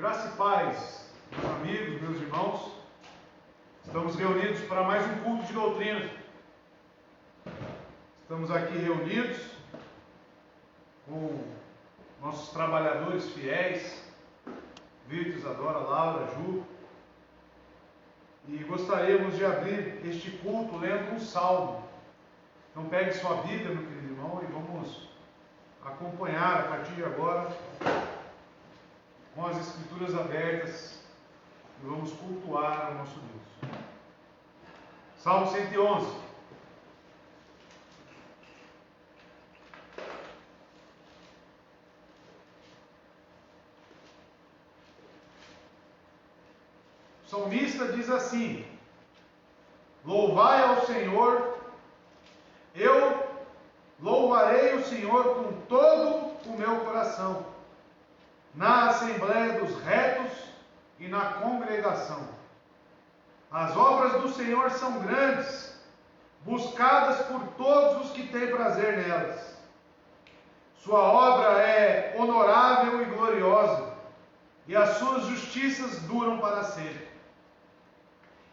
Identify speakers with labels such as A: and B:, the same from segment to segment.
A: Graça e paz, meus amigos, meus irmãos. Estamos reunidos para mais um culto de doutrina. Estamos aqui reunidos com nossos trabalhadores fiéis, Vitor, Isadora, Laura, Ju. E gostaríamos de abrir este culto lendo um salmo. Então pegue sua Bíblia, meu querido irmão, e vamos acompanhar a partir de agora com as Escrituras abertas e vamos cultuar o nosso Deus. Salmo 111. O salmista diz assim: louvai ao Senhor, eu louvarei o Senhor com todo o meu coração, na assembléia dos retos e na congregação. As obras do Senhor são grandes, buscadas por todos os que têm prazer nelas. Sua obra é honorável e gloriosa, e as suas justiças duram para sempre.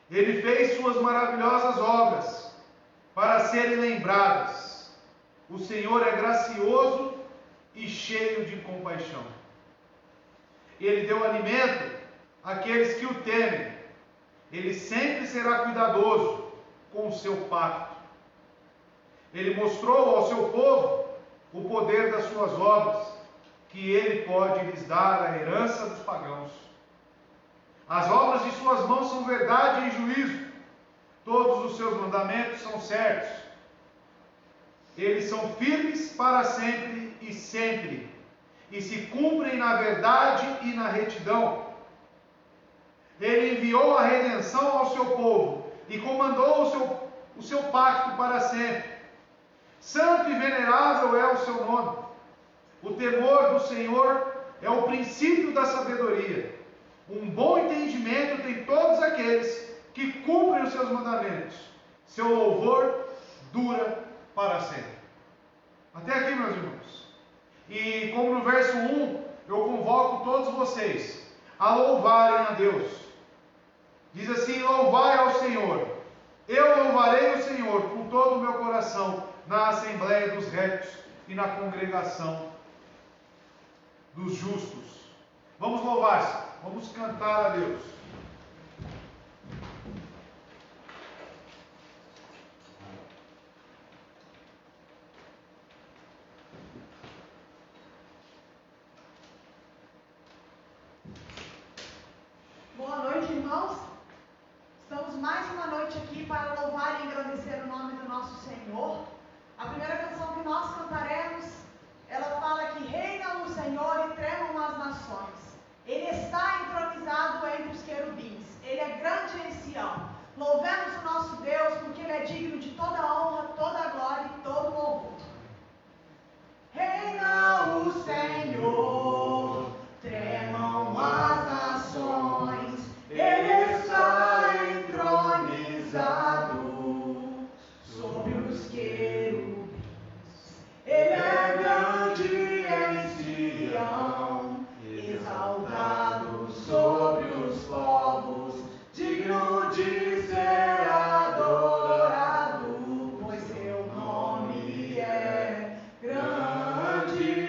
A: Ele fez suas maravilhosas obras para serem lembradas. O Senhor é gracioso e cheio de compaixão. Ele deu alimento àqueles que o temem. Ele sempre será cuidadoso com o seu pacto. Ele mostrou ao seu povo o poder das suas obras, que ele pode lhes dar a herança dos pagãos. As obras de suas mãos são verdade e juízo. Todos os seus mandamentos são certos. Eles são firmes para sempre e sempre, e se cumprem na verdade e na retidão. Ele enviou a redenção ao seu povo e comandou o seu pacto para sempre. Santo e venerável é o seu nome. O temor do Senhor é o princípio da sabedoria. Um bom entendimento tem todos aqueles que cumprem os seus mandamentos. Seu louvor dura para sempre. Até aqui, meus irmãos. E como no verso 1, eu convoco todos vocês a louvarem a Deus. Diz assim: louvai ao Senhor. Eu louvarei o Senhor com todo o meu coração, na assembléia dos retos e na congregação dos justos. Vamos louvar, vamos cantar a Deus.
B: Boa noite, irmãos. Estamos mais uma noite aqui para louvar e engrandecer o nome do nosso Senhor. A primeira canção que nós cantaremos, ela fala que reina o Senhor e tremam as nações. Ele está entronizado entre os querubins. Ele é grande em Sião. Louvemos o nosso Deus, porque Ele é digno de toda honra, toda glória e todo louvor. Reina o Senhor, tremam as nações. Ele está entronizado sobre os querubins. Ele é grande em Sião, exaltado sobre os povos, digno de ser adorado, pois seu nome é grande.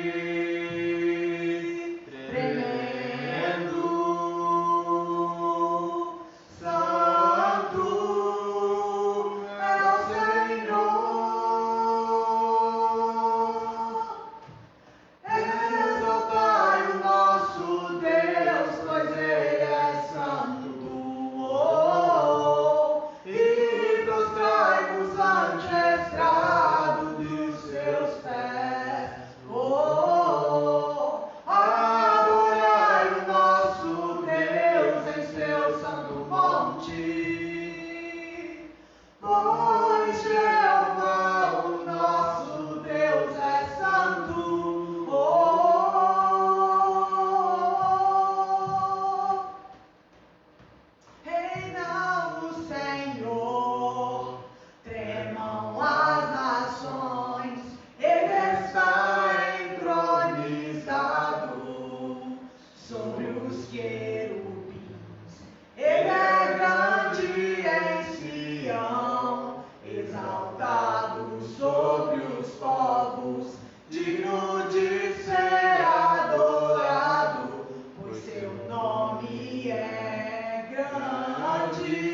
B: querubins. Ele é grande em Sião, exaltado sobre os povos, digno de ser adorado, pois seu nome é grande.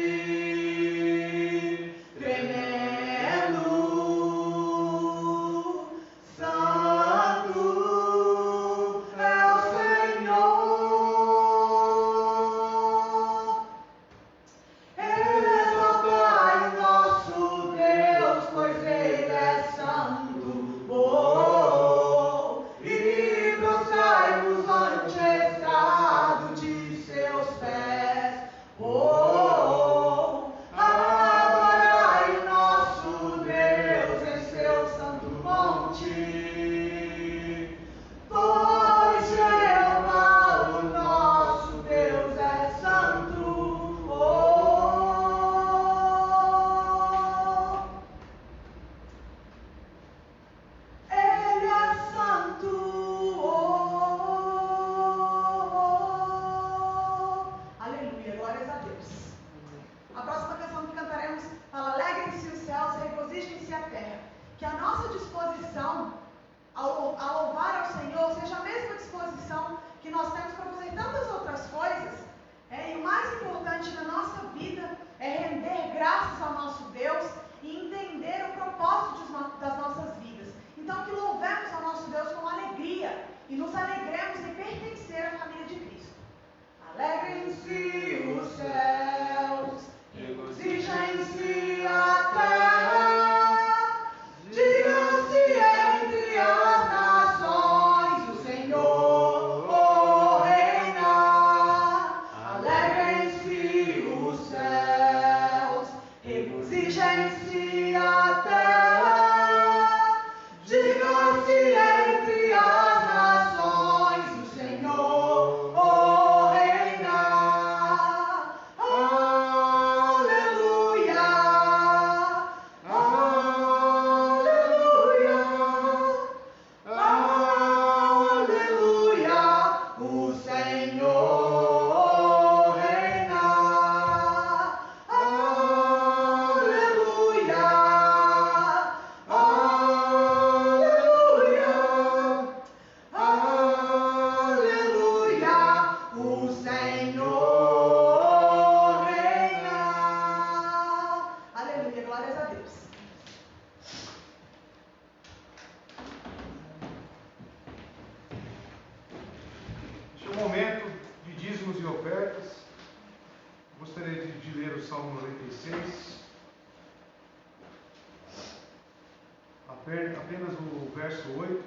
A: Apenas o verso 8,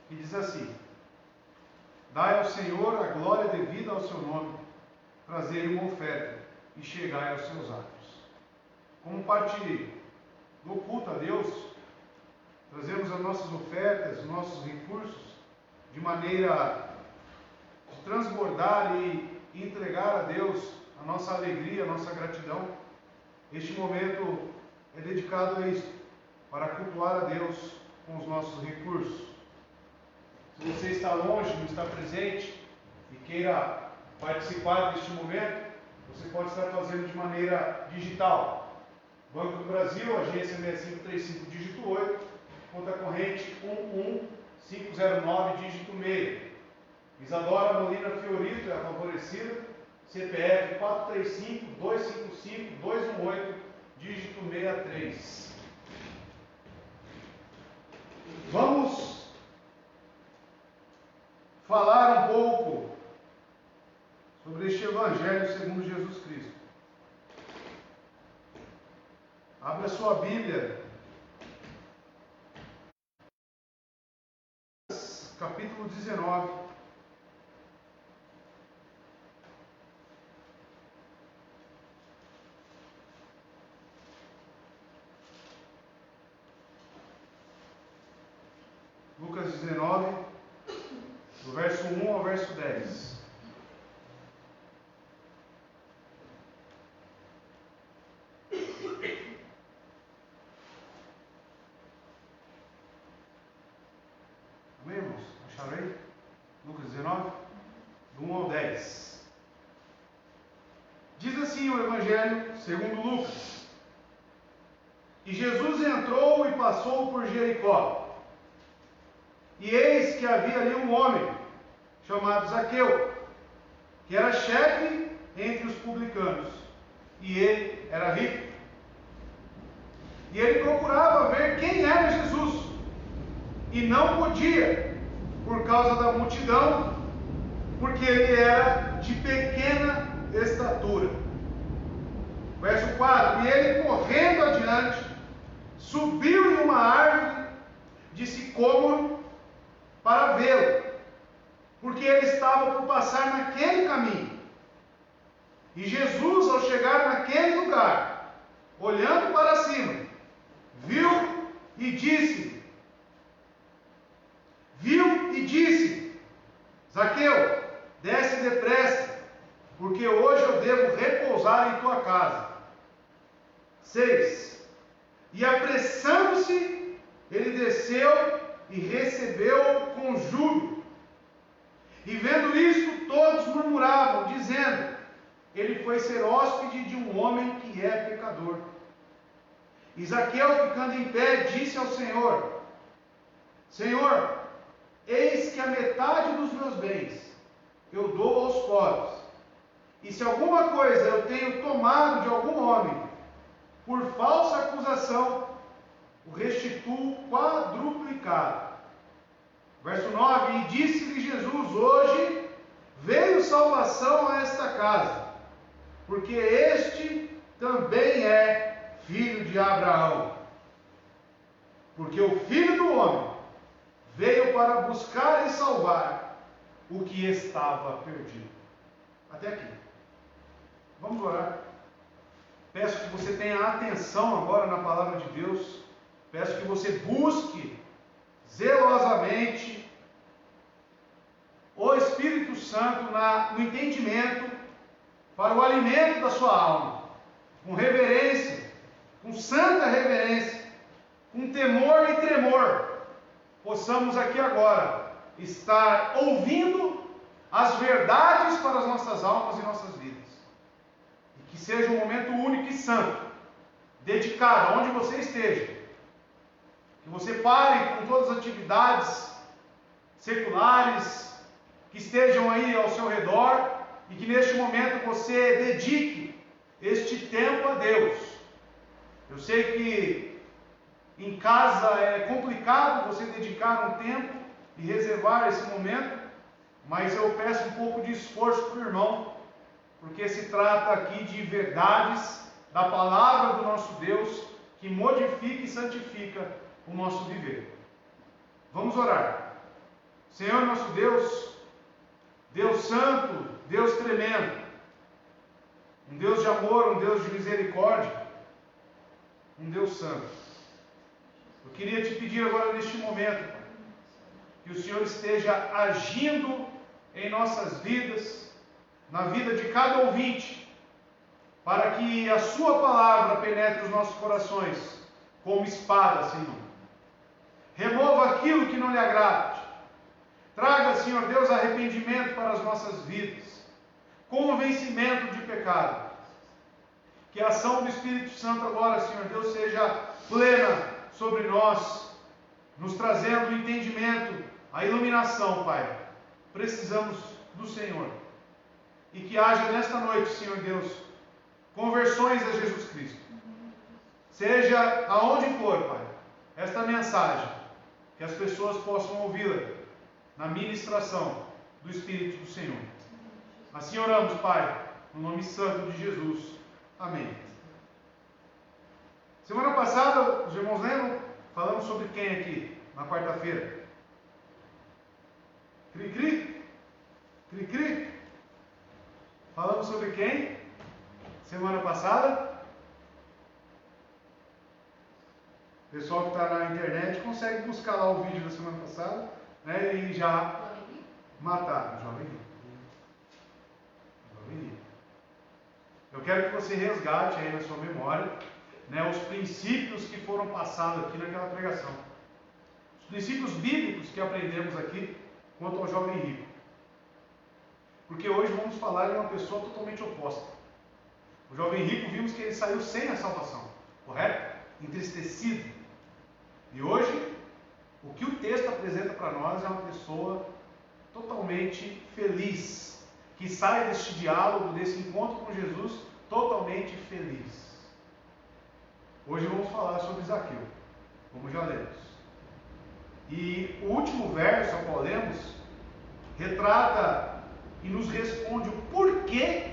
A: que diz assim: Dai ao Senhor a glória devida ao seu nome, trazei uma oferta e chegai aos seus atos. Como parte do culto a Deus, trazemos as nossas ofertas, os nossos recursos, de maneira de transbordar e entregar a Deus a nossa alegria, a nossa gratidão. Este momento é dedicado a isto, para cultuar a Deus com os nossos recursos. Se você está longe, não está presente e queira participar deste momento, você pode estar fazendo de maneira digital. Banco do Brasil, agência 6535, dígito 8, conta corrente 11509, dígito 6. Isadora Molina Fiorito é a favorecida, CPF 435-255-218, dígito 63. Vamos falar um pouco sobre este Evangelho segundo Jesus Cristo. Abra sua Bíblia, capítulo 19. Lucas 19, do verso 1 ao verso 10. Amém, irmãos? Acharam aí? Lucas 19, do 1 ao 10. Diz assim o Evangelho segundo Lucas: E Jesus entrou e passou por Jericó. E eis que havia ali um homem, chamado Zaqueu, que era chefe entre os publicanos, e ele era rico. E ele procurava ver quem era Jesus, e não podia, por causa da multidão, porque ele era de pequena estatura. Verso 4: E ele, correndo adiante, subiu em uma árvore de sicômoro para vê-lo, porque ele estava por passar naquele caminho. E Jesus, ao chegar naquele lugar, olhando para cima, viu e disse: Zaqueu, desce depressa, porque hoje eu devo repousar em tua casa. 6. E apressando-se, ele desceu e recebeu-o com júbilo. E vendo isto, todos murmuravam, dizendo: ele foi ser hóspede de um homem que é pecador. E Zaqueu, ficando em pé, disse ao Senhor: Senhor, eis que a metade dos meus bens eu dou aos pobres. E se alguma coisa eu tenho tomado de algum homem, por falsa acusação, o restituo quadruplicado. Verso 9: E disse-lhe Jesus: Hoje veio salvação a esta casa, porque este também é filho de Abraão. Porque o Filho do Homem veio para buscar e salvar o que estava perdido. Até aqui. Vamos orar. Peço que você tenha atenção agora na palavra de Deus. Peço que você busque zelosamente o Espírito Santo no entendimento, para o alimento da sua alma, com reverência, com santa reverência, com temor e tremor, possamos aqui agora estar ouvindo as verdades para as nossas almas e nossas vidas. E que seja um momento único e santo, dedicado aonde você esteja. Que você pare com todas as atividades seculares que estejam aí ao seu redor e que neste momento você dedique este tempo a Deus. Eu sei que em casa é complicado você dedicar um tempo e reservar esse momento, mas eu peço um pouco de esforço para o irmão, porque se trata aqui de verdades da palavra do nosso Deus que modifica e santifica o nosso viver. Vamos orar. Senhor nosso Deus, Deus santo, Deus tremendo, um Deus de amor, um Deus de misericórdia, um Deus santo. Eu queria te pedir agora neste momento, Pai, que o Senhor esteja agindo em nossas vidas, na vida de cada ouvinte, para que a sua palavra penetre os nossos corações como espada, Senhor. Remova aquilo que não lhe agrada. Traga, Senhor Deus, arrependimento para as nossas vidas, convencimento de pecado. Que a ação do Espírito Santo agora, Senhor Deus, seja plena sobre nós, nos trazendo o entendimento, a iluminação, Pai. Precisamos do Senhor. E que haja nesta noite, Senhor Deus, conversões a Jesus Cristo. Seja aonde for, Pai, esta mensagem, que as pessoas possam ouvi-la na ministração do Espírito do Senhor. Assim oramos, Pai, no nome santo de Jesus. Amém. Semana passada, os irmãos lembram? Falamos sobre quem aqui, na quarta-feira? Cri-cri? Cri-cri? Falamos sobre quem? Semana passada? O pessoal que está na internet consegue buscar lá o vídeo da semana passada, né, e já matar o jovem rico. Eu quero que você resgate aí na sua memória, né, os princípios que foram passados aqui naquela pregação. Os princípios bíblicos que aprendemos aqui quanto ao jovem rico. Porque hoje vamos falar de uma pessoa totalmente oposta. O jovem rico, vimos que ele saiu sem a salvação, correto? Entristecido. E hoje, o que o texto apresenta para nós é uma pessoa totalmente feliz, que sai deste diálogo, desse encontro com Jesus, totalmente feliz. Hoje vamos falar sobre Zaqueu, como já lemos. E o último verso, ao qual lemos, retrata e nos responde o porquê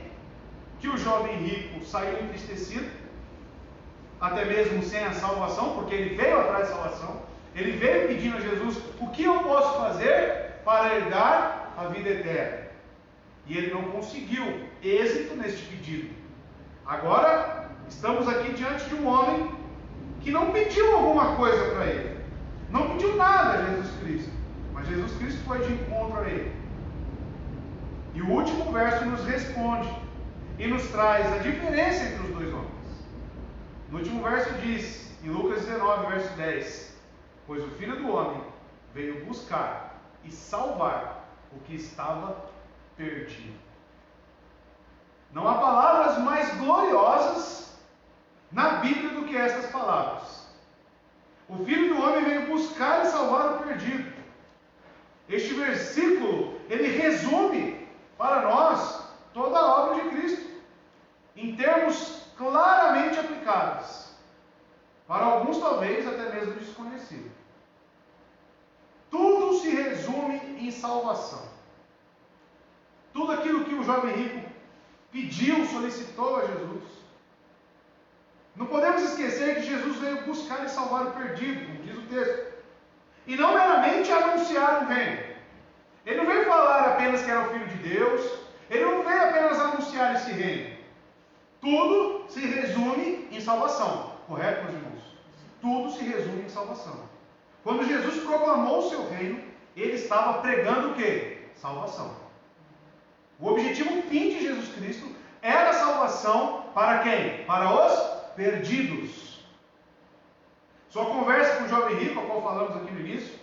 A: que o jovem rico saiu entristecido, até mesmo sem a salvação, porque ele veio atrás da salvação, ele veio pedindo a Jesus: o que eu posso fazer para herdar a vida eterna? E ele não conseguiu êxito neste pedido. Agora, estamos aqui diante de um homem que não pediu alguma coisa para ele, não pediu nada a Jesus Cristo, mas Jesus Cristo foi de encontro a ele. E o último verso nos responde e nos traz a diferença entre os dois homens. No último verso diz, em Lucas 19, verso 10: pois o Filho do Homem veio buscar e salvar o que estava perdido. Não há palavras mais gloriosas na Bíblia do que estas palavras. O Filho do Homem veio buscar e salvar o perdido. Este versículo, ele resume para nós toda a obra de Cristo, em termos claramente aplicáveis. Para alguns, talvez, até mesmo desconhecido. Tudo se resume em salvação. Tudo aquilo que o jovem rico pediu, solicitou a Jesus. Não podemos esquecer que Jesus veio buscar e salvar o perdido, como diz o texto. E não meramente anunciar o reino. Ele não veio falar apenas que era o Filho de Deus. Ele não veio apenas anunciar esse reino. Tudo se resume em salvação. Correto, meus irmãos? Tudo se resume em salvação. Quando Jesus proclamou o seu reino, ele estava pregando o quê? Salvação. O objetivo fim de Jesus Cristo era a salvação para quem? Para os perdidos. Sua conversa com o jovem rico, a qual falamos aqui no início,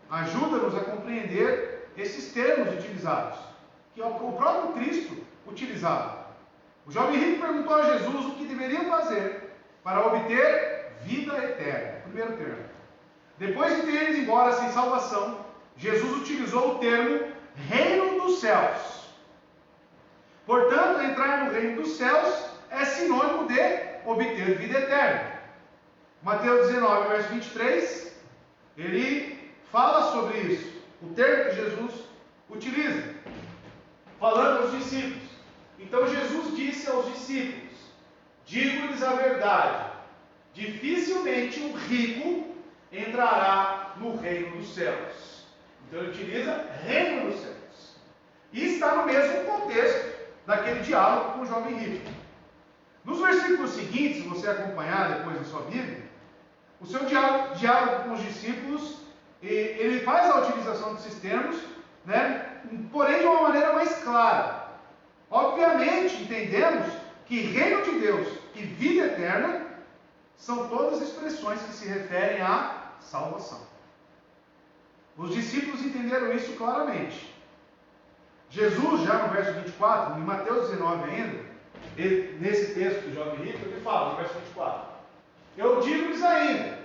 A: ajuda-nos a compreender esses termos utilizados, que o próprio Cristo utilizava. O jovem rico perguntou a Jesus o que deveriam fazer para obter vida eterna. Primeiro termo. Depois de ter ido embora sem salvação, Jesus utilizou o termo reino dos céus. Portanto, entrar no reino dos céus é sinônimo de obter vida eterna. Mateus 19, verso 23, ele fala sobre isso. O termo que Jesus utiliza, falando aos discípulos. Então Jesus disse aos discípulos: digo-lhes a verdade, dificilmente um rico entrará no reino dos céus. Então ele utiliza reino dos céus. E está no mesmo contexto daquele diálogo com o jovem rico. Nos versículos seguintes, se você acompanhar depois na sua Bíblia, o seu diálogo com os discípulos, ele faz a utilização desses termos, né? Porém de uma maneira mais clara. Obviamente, entendemos que reino de Deus e vida eterna são todas expressões que se referem à salvação. Os discípulos entenderam isso claramente. Jesus, já no verso 24, em Mateus 19 ainda, nesse texto do jovem rico, ele fala, no verso 24: eu digo-lhes ainda,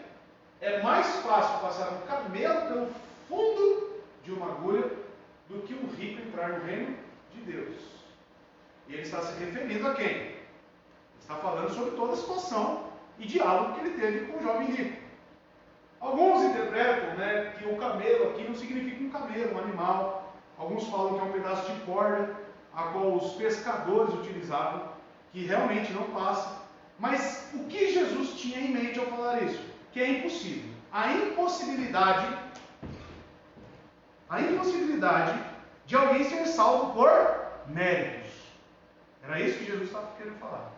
A: é mais fácil passar um camelo pelo fundo de uma agulha do que um rico entrar no reino de Deus. E ele está se referindo a quem? Ele está falando sobre toda a situação e diálogo que ele teve com o jovem rico. Alguns interpretam, né, que o camelo aqui não significa um camelo, um animal. Alguns falam que é um pedaço de corda, a qual os pescadores utilizavam, que realmente não passa. Mas o que Jesus tinha em mente ao falar isso? Que é impossível. A impossibilidade de alguém ser salvo por méritos. Era isso que Jesus estava querendo falar.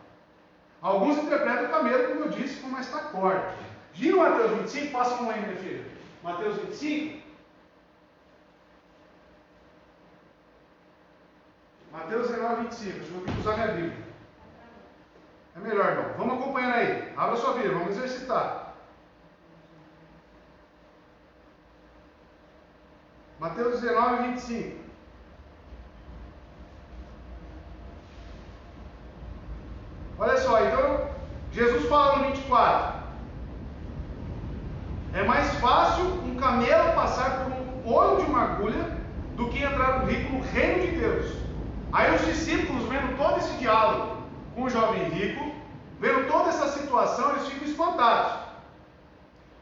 A: Alguns interpretam o camelo, como eu disse, como esta corda. Gira o Mateus 25, passa com aí, minha filha. Mateus 25. Mateus 19, 25. Eu vou ter que usar minha Bíblia. É melhor, não. Vamos acompanhando aí. Abra sua Bíblia, vamos exercitar. Mateus 19, 25. Olha só, então, Jesus fala no 24: é mais fácil um camelo passar por um olho de uma agulha do que entrar um rico no reino de Deus. Aí os discípulos, vendo todo esse diálogo com o jovem rico, vendo toda essa situação, eles ficam espantados.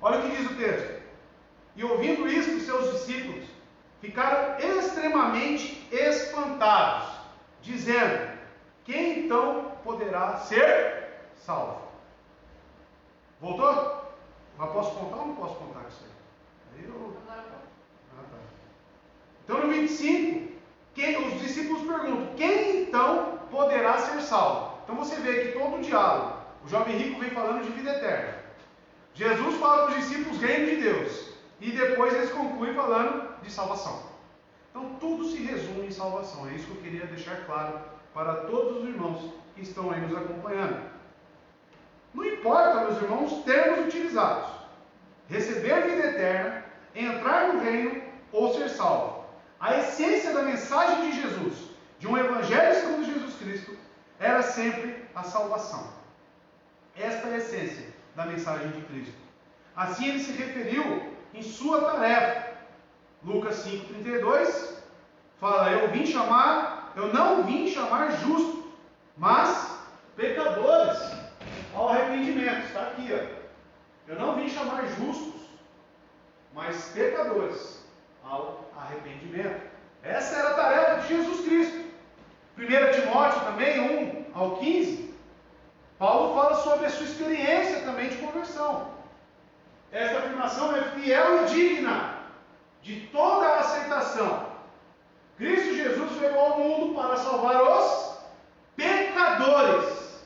A: Olha o que diz o texto: e ouvindo isto, seus discípulos ficaram extremamente espantados, dizendo: quem então poderá ser salvo? Voltou? Mas posso contar ou não posso contar isso aí? Tá. Então no 25, os discípulos perguntam: quem então poderá ser salvo? Então você vê que todo o diálogo, o jovem rico vem falando de vida eterna. Jesus fala para os discípulos reino de Deus. E depois eles concluem falando de salvação. Então tudo se resume em salvação. É isso que eu queria deixar claro para todos os irmãos que estão aí nos acompanhando. Não importa, meus irmãos, os termos utilizados: receber vida eterna, entrar no reino ou ser salvo. A essência da mensagem de Jesus, de um evangelho segundo Jesus Cristo, era sempre a salvação. Esta é a essência da mensagem de Cristo. Assim ele se referiu em sua tarefa. Lucas 5,32 fala: eu não vim chamar justos, mas pecadores ao arrependimento. Está aqui, ó. Eu não vim chamar justos, mas pecadores ao arrependimento. Essa era a tarefa de Jesus Cristo. 1 Timóteo também, 1-15, Paulo fala sobre a sua experiência também de conversão. Esta afirmação é fiel e digna de toda a aceitação. Cristo Jesus veio ao mundo para salvar os pecadores,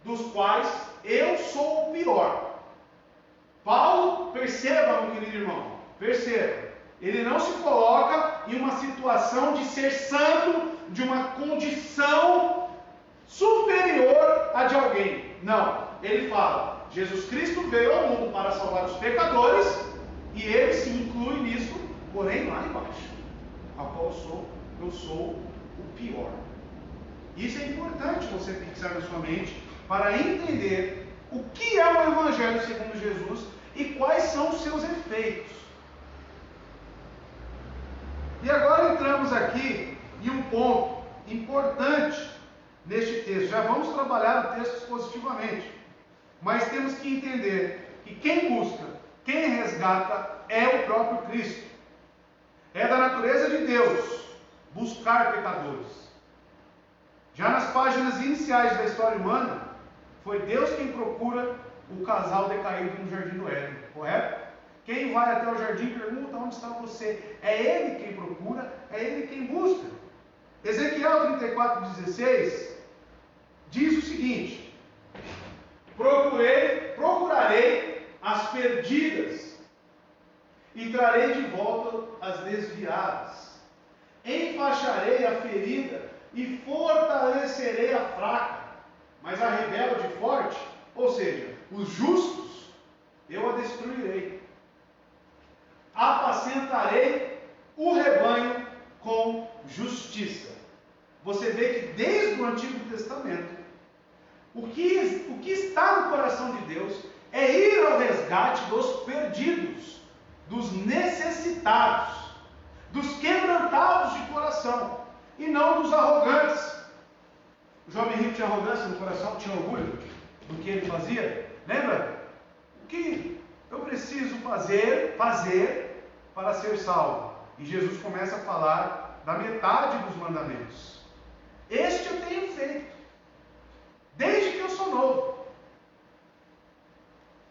A: dos quais eu sou o pior. Paulo, perceba, meu querido irmão, perceba, ele não se coloca em uma situação de ser santo, de uma condição superior à de alguém. Não, ele fala: Jesus Cristo veio ao mundo para salvar os pecadores, e ele se inclui nisso, porém lá embaixo, a qual eu sou o pior. Isso é importante você fixar na sua mente para entender o que é o Evangelho segundo Jesus e quais são os seus efeitos. E agora entramos aqui em um ponto importante neste texto. Já vamos trabalhar o texto positivamente, mas temos que entender que quem busca, quem resgata é o próprio Cristo. É da natureza de Deus buscar pecadores. Já nas páginas iniciais da história humana, foi Deus quem procura o casal decaído no jardim do Éden, correto? Quem vai até o jardim pergunta: onde está você? É Ele quem procura, é Ele quem busca. Ezequiel 34,16 diz o seguinte: procurarei as perdidas e trarei de volta as desviadas. Enfaixarei a ferida e fortalecerei a fraca, mas a rebelde forte, ou seja, os justos, eu a destruirei. Apacentarei o rebanho com justiça. Você vê que desde o Antigo Testamento, o que está no coração de Deus é ir ao resgate dos perdidos, dos necessitados, dos quebrantados de coração, e não dos arrogantes. O jovem rico tinha arrogância no coração, tinha orgulho do que ele fazia. Lembra? O que eu preciso fazer para ser salvo? E Jesus começa a falar da metade dos mandamentos. Este eu tenho feito, desde que eu sou novo.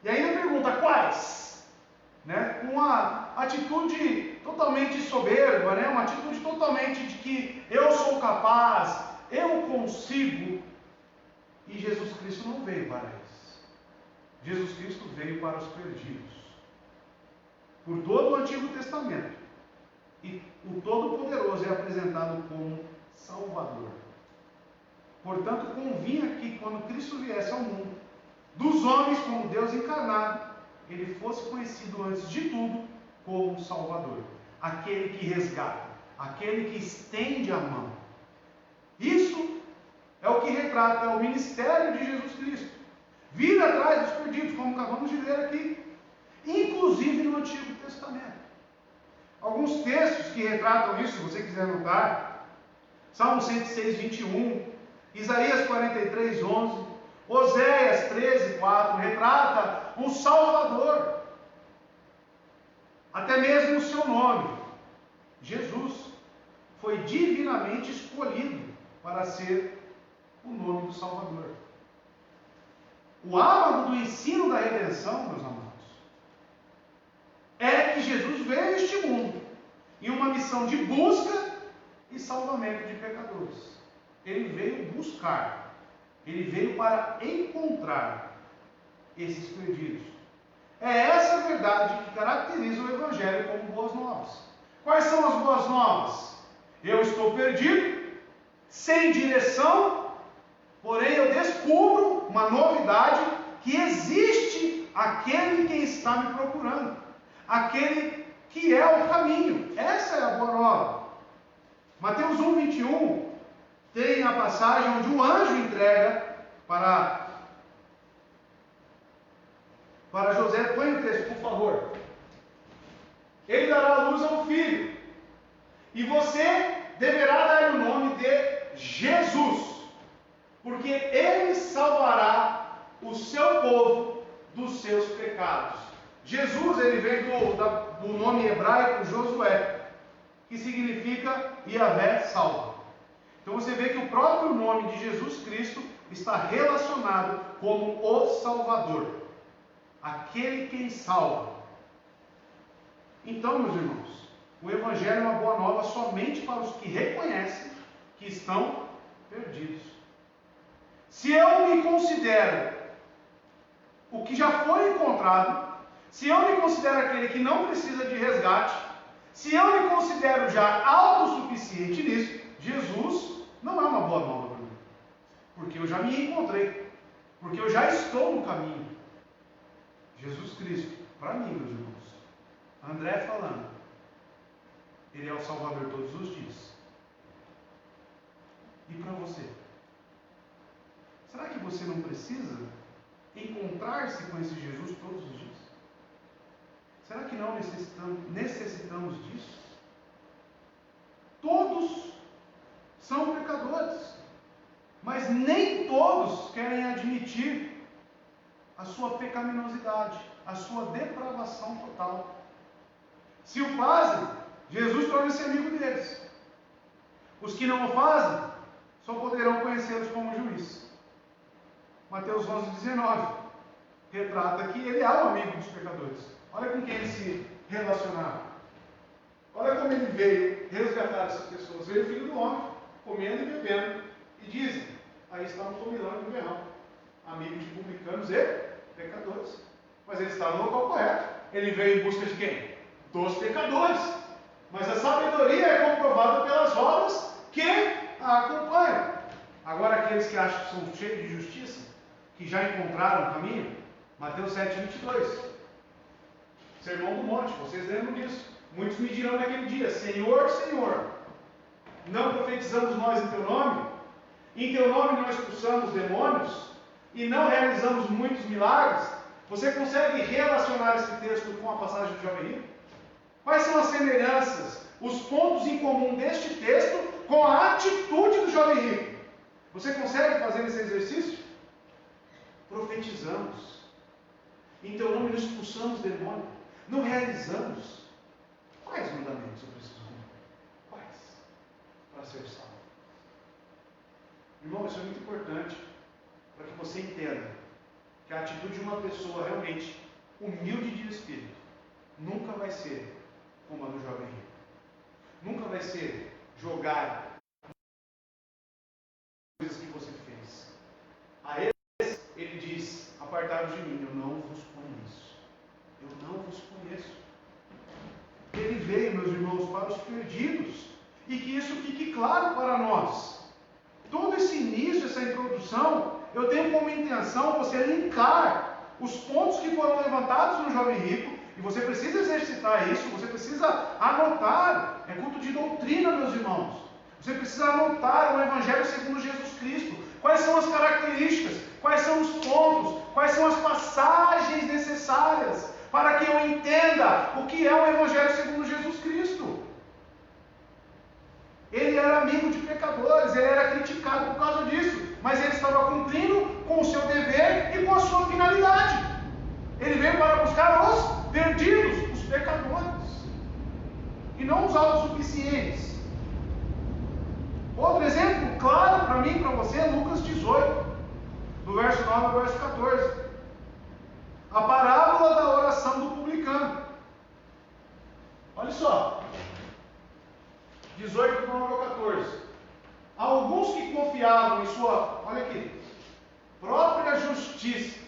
A: E ainda pergunta: quais? Com uma atitude totalmente soberba, uma atitude totalmente de que eu sou capaz, eu consigo. E Jesus Cristo não veio para isso. Jesus Cristo veio para os perdidos. Por todo o Antigo Testamento. E o Todo-Poderoso é apresentado como Salvador. Portanto, convinha que quando Cristo viesse ao mundo, dos homens como Deus encarnado, ele fosse conhecido antes de tudo como Salvador. Aquele que resgata, aquele que estende a mão. Isso é o que retrata o ministério de Jesus Cristo. Vir atrás dos perdidos, como acabamos de ler aqui, inclusive no Antigo Testamento. Alguns textos que retratam isso, se você quiser notar, Salmo 106, 21, Isaías 43, 11, Oséias 13, 4, retrata um Salvador. Até mesmo o seu nome, Jesus, foi divinamente escolhido para ser o nome do Salvador. O âmago do ensino da redenção, meus amados, é que Jesus veio a este mundo em uma missão de busca e salvamento de pecadores. Ele veio buscar, ele veio para encontrar esses perdidos. É essa a verdade que caracteriza o Evangelho como boas novas. Quais são as boas novas? Eu estou perdido, sem direção, porém eu descubro uma novidade, que existe aquele que está me procurando, aquele que é o caminho. Essa é a boa nova. Mateus 1, 21 tem a passagem onde o anjo entrega para José. Põe o texto, por favor. Ele dará à luz a um filho, e você deverá dar o nome de Jesus, porque ele salvará o seu povo dos seus pecados. Jesus, ele vem do nome hebraico Josué, que significa Yahvé salva. Então você vê que o próprio nome de Jesus Cristo está relacionado como o Salvador, aquele quem salva. Então, meus irmãos, o Evangelho é uma boa nova somente para os que reconhecem que estão perdidos. Se eu me considero o que já foi encontrado, se eu me considero aquele que não precisa de resgate, se eu me considero já autossuficiente nisso, Jesus não é uma boa nova para mim. Porque eu já me encontrei. Porque eu já estou no caminho. Jesus Cristo, para mim, meus irmãos, André falando, ele é o Salvador todos os dias. E para você? Será que você não precisa encontrar-se com esse Jesus todos os dias? Será que não necessitamos disso? Todos são pecadores, mas nem todos querem admitir a sua pecaminosidade, a sua depravação total. Se o fazem, Jesus torna-se amigo deles. Os que não o fazem, só poderão conhecê-los como juiz. Mateus 11, 19 retrata que ele é o amigo dos pecadores. Olha com quem ele se relacionava. Olha como ele veio resgatar essas pessoas. Veio o Filho do Homem, comendo e bebendo. E dizem, aí está um comilão e um berrão, amigo de publicanos e pecadores. Mas ele está no local correto. Ele veio em busca de quem? Dos pecadores. Mas a sabedoria é comprovada pelas obras que a acompanham. Agora, aqueles que acham que são cheios de justiça, que já encontraram o caminho, Mateus 7, 22. Sermão do Monte, vocês lembram disso. Muitos me dirão naquele dia, Senhor, Senhor, não profetizamos nós em teu nome? Em teu nome não expulsamos demônios? E não realizamos muitos milagres? Você consegue relacionar esse texto com a passagem de jovem rico? Quais são as semelhanças, os pontos em comum deste texto com a atitude do jovem rico? Você consegue fazer esse exercício? Profetizamos. Em teu nome não expulsamos demônio. Não realizamos. Quais mandamentos eu preciso cumprir? Quais? Para ser salvo. Irmão, isso é muito importante para que você entenda que a atitude de uma pessoa realmente humilde de espírito nunca vai ser como a do jovem rico. Nunca vai ser jogar coisas que você fez. A ele diz, apartai-vos de mim, eu não vos conheço. Eu não vos conheço. Ele veio, meus irmãos, para os perdidos. E que isso fique claro para nós. Todo esse início, essa introdução, eu tenho como intenção você linkar os pontos que foram levantados no jovem rico. E você precisa exercitar isso, você precisa anotar. É culto de doutrina, meus irmãos. Você precisa anotar o Evangelho segundo Jesus Cristo. Quais são as características? Quais são os pontos? Quais são as passagens necessárias para que eu entenda o que é o Evangelho segundo Jesus Cristo? Ele era amigo de pecadores, ele era criticado por causa disso, mas ele estava cumprindo com o seu dever e com a sua finalidade. Ele veio para buscar os perdidos, os pecadores, e não os autossuficientes. Outro exemplo claro para mim e para você é Lucas 18, do verso 9 ao verso 14. A parábola da oração do publicano. Olha só. 18, 9 ao 14. Alguns que confiavam em sua, olha aqui, própria justiça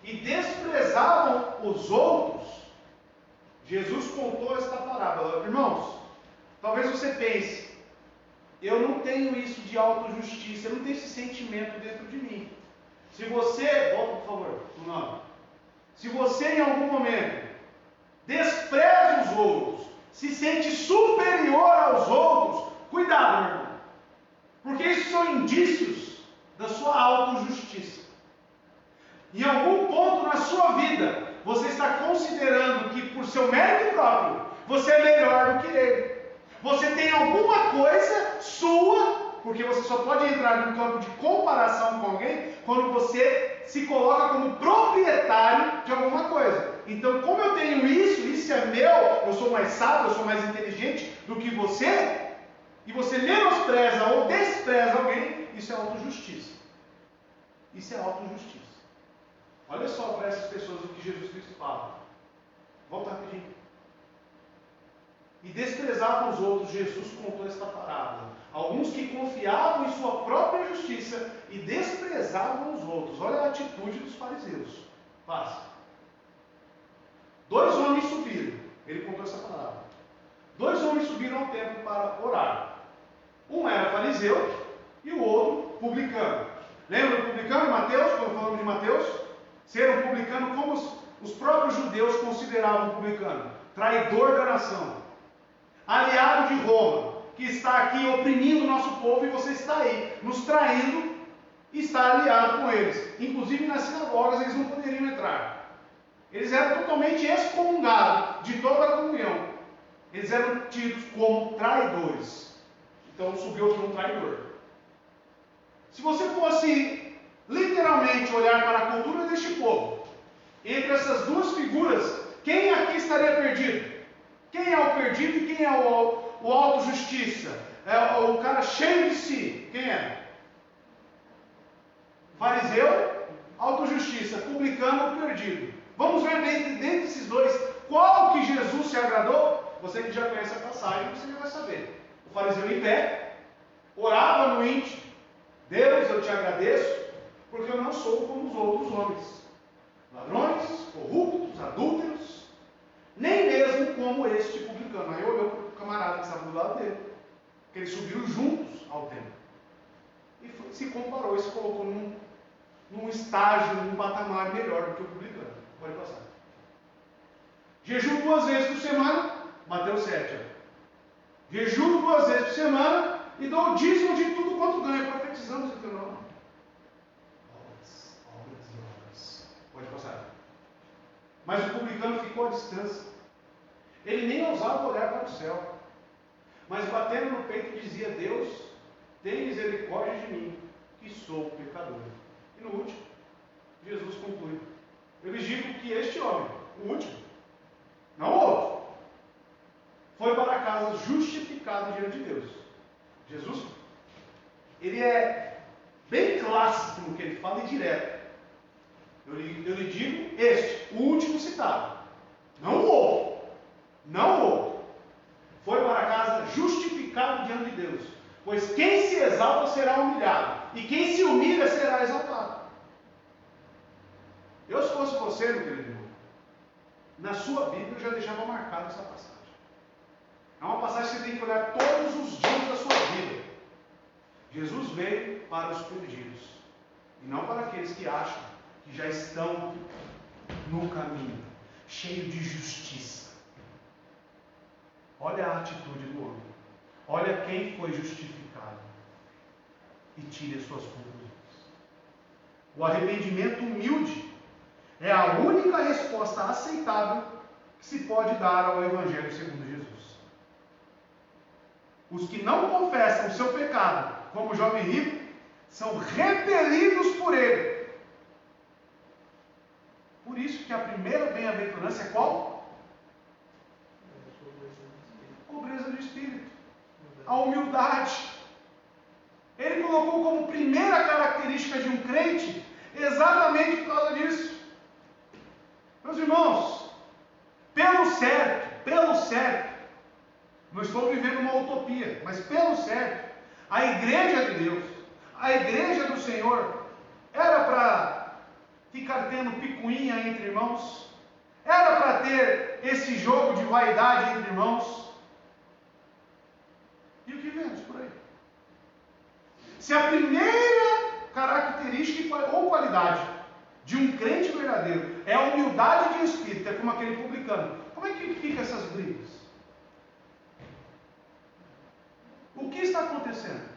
A: e desprezavam os outros, Jesus contou esta parábola. Irmãos, talvez você pense, eu não tenho isso de autojustiça, eu não tenho esse sentimento dentro de mim. Se você, volta por favor, no nome. Se você em algum momento despreza os outros, se sente superior aos outros, cuidado, meu irmão. Porque isso são indícios da sua autojustiça. Em algum ponto na sua vida, você está considerando que por seu mérito próprio, você é melhor do que ele. Você tem alguma coisa sua, porque você só pode entrar num campo de comparação com alguém quando você se coloca como proprietário de alguma coisa. Então, como eu tenho isso é meu, eu sou mais sábio, eu sou mais inteligente do que você, e você menospreza ou despreza alguém, isso é autojustiça. Isso é autojustiça. Olha só para essas pessoas o que Jesus Cristo fala. Volta rapidinho. E desprezavam os outros, Jesus contou esta parábola. Alguns que confiavam em sua própria justiça e desprezavam os outros. Olha a atitude dos fariseus. Passa. 2 homens subiram. Ele contou essa parábola. 2 homens subiram ao templo para orar. Um era fariseu e o outro publicano. Lembra do publicano, Mateus, quando falamos de Mateus? Ser um publicano, como os próprios judeus consideravam o publicano? Traidor da nação. Aliado de Roma, que está aqui oprimindo o nosso povo e você está aí, nos traindo e está aliado com eles. Inclusive nas sinagogas eles não poderiam entrar. Eles eram totalmente excomungados de toda a comunhão. Eles eram tidos como traidores. Então subiu para um traidor. Se você fosse literalmente olhar para a cultura deste povo, entre essas duas figuras, quem aqui estaria perdido? Quem é o perdido e quem é o autojustiça? É o cara cheio de si. Quem é? Fariseu, autojustiça. Publicano, perdido. Vamos ver dentre esses dois, qual que Jesus se agradou? Você que já conhece a passagem, você já vai saber. O fariseu em pé, orava no íntimo. Deus, eu te agradeço, porque eu não sou como os outros homens. Ladrões, corruptos, adúlteros, nem mesmo como este publicano. Aí olhou para o camarada que estava do lado dele, que eles subiram juntos ao templo. E se comparou e se colocou num estágio, num patamar melhor do que o publicano. Pode passar. Jejum 2 vezes por semana, Mateus 7. Jejum 2 vezes por semana e dou o dízimo de tudo quanto ganha, profetizando o teu nome. Obras e obras. Pode passar. Mas o publicano ficou à distância. Ele nem ousava olhar para o céu, mas batendo no peito dizia: Deus, tem misericórdia de mim, que sou pecador. E no último, Jesus conclui: eu lhes digo que este homem, o último, não o outro, foi para casa justificado diante de Deus. Jesus, ele é bem clássico no que ele fala e direto. Eu lhe digo este, o último citado, não o outro. Não o outro. Foi para casa justificado diante de Deus. Pois quem se exalta será humilhado, e quem se humilha será exaltado. Eu, se fosse você, meu querido irmão, na sua Bíblia eu já deixava marcada essa passagem. É uma passagem que você tem que olhar todos os dias da sua vida. Jesus veio para os perdidos, e não para aqueles que acham que já estão no caminho, cheio de justiça. Olha a atitude do homem. Olha quem foi justificado. e tire as suas conclusões. O arrependimento humilde é a única resposta aceitável que se pode dar ao Evangelho segundo Jesus. Os que não confessam o seu pecado, como o jovem rico, são repelidos por ele. Por isso que a primeira bem-aventurança é qual? Pobreza do espírito. A humildade. Ele colocou como primeira característica de um crente exatamente por causa disso. Meus irmãos, pelo certo, não estou vivendo uma utopia, mas pelo certo, a igreja de Deus, a igreja do Senhor, era para ficar tendo picuinha entre irmãos? Era para ter esse jogo de vaidade entre irmãos? E o que vemos por aí? Se a primeira característica ou qualidade de um crente verdadeiro é a humildade de espírito, é como aquele publicano, como é que fica essas brigas? O que está acontecendo?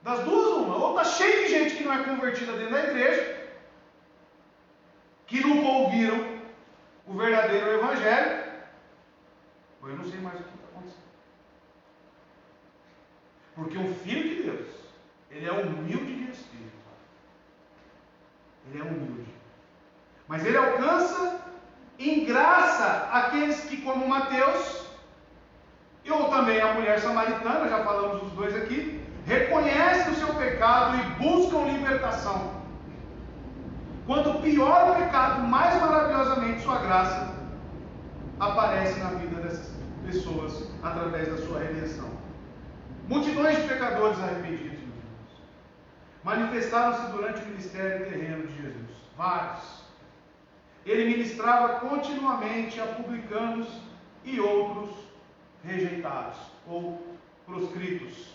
A: Das duas, uma. Ou está cheio de gente que não é convertida dentro da igreja, que nunca ouviram o verdadeiro evangelho, ou eu não sei mais o que está acontecendo. Porque o Filho de Deus, ele é humilde de espírito. Ele é humilde. Mas ele alcança em graça aqueles que, como Mateus, ou também a mulher samaritana, já falamos dos dois aqui, reconhecem o seu pecado e buscam libertação. Quando pior o pecado, mais maravilhosamente sua graça aparece na vida dessas pessoas através da sua redenção. Multidões de pecadores arrependidos, meus irmãos, manifestaram-se durante o ministério terreno de Jesus. Vários. Ele ministrava continuamente a publicanos e outros rejeitados ou proscritos.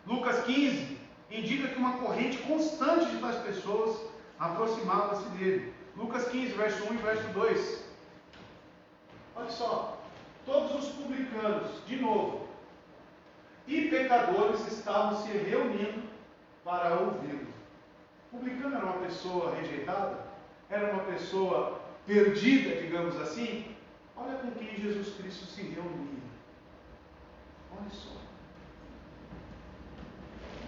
A: Lucas 15 indica que uma corrente constante de tais pessoas aproximava-se dele. Lucas 15, verso 1 e verso 2. Olha só, todos os publicanos, de novo, e pecadores estavam se reunindo para ouvi-lo. Publicano era uma pessoa rejeitada? Era uma pessoa perdida, digamos assim? Olha com quem Jesus Cristo se reunia. Olha só.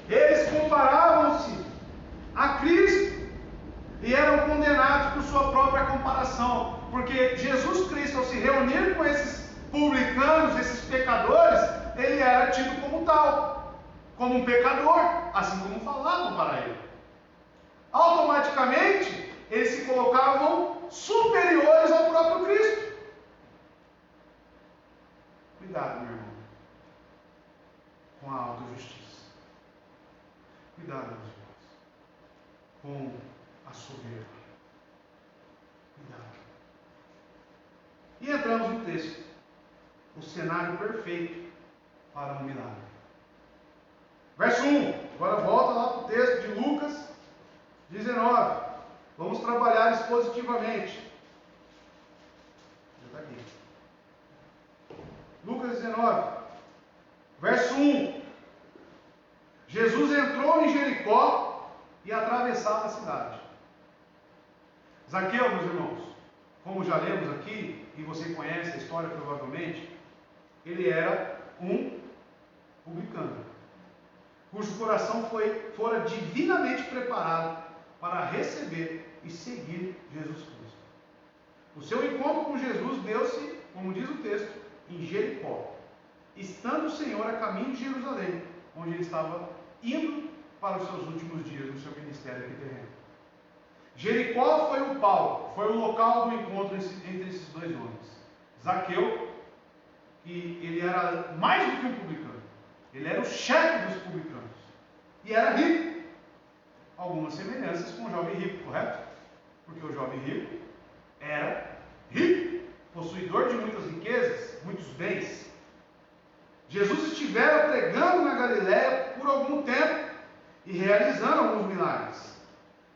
A: Eles comparavam-se a Cristo e eram condenados por sua própria comparação, porque Jesus Cristo, ao se reunir com esses publicanos, esses pecadores, ele era tido como tal, como um pecador, assim como falavam para ele. Automaticamente, eles se colocavam superiores ao próprio Cristo. Cuidado, meu irmão, com a autojustiça. Cuidado, meus irmãos, com a soberba. Cuidado. E entramos no texto. O cenário perfeito para um milagre. Verso 1. Agora volta lá para o texto de Lucas 19. Vamos trabalhar expositivamente. Já está aqui. Lucas 19. Verso 1. Jesus entrou em Jericó e atravessava a cidade. Zaqueu, meus irmãos, como já lemos aqui, e você conhece a história provavelmente, ele era um publicano, cujo coração fora divinamente preparado para receber e seguir Jesus Cristo. O seu encontro com Jesus deu-se, como diz o texto, em Jericó, estando o Senhor a caminho de Jerusalém, onde ele estava indo para os seus últimos dias no seu ministério aqui terreno. Jericó foi o palco, foi o local do encontro entre esses dois homens. Zaqueu, que ele era mais do que um publicano, ele era o chefe dos publicanos e era rico. Algumas semelhanças com o jovem rico, correto? Porque o jovem rico era rico, possuidor de muitas riquezas, muitos bens. Jesus estivera pregando na Galiléia por algum tempo e realizando alguns milagres.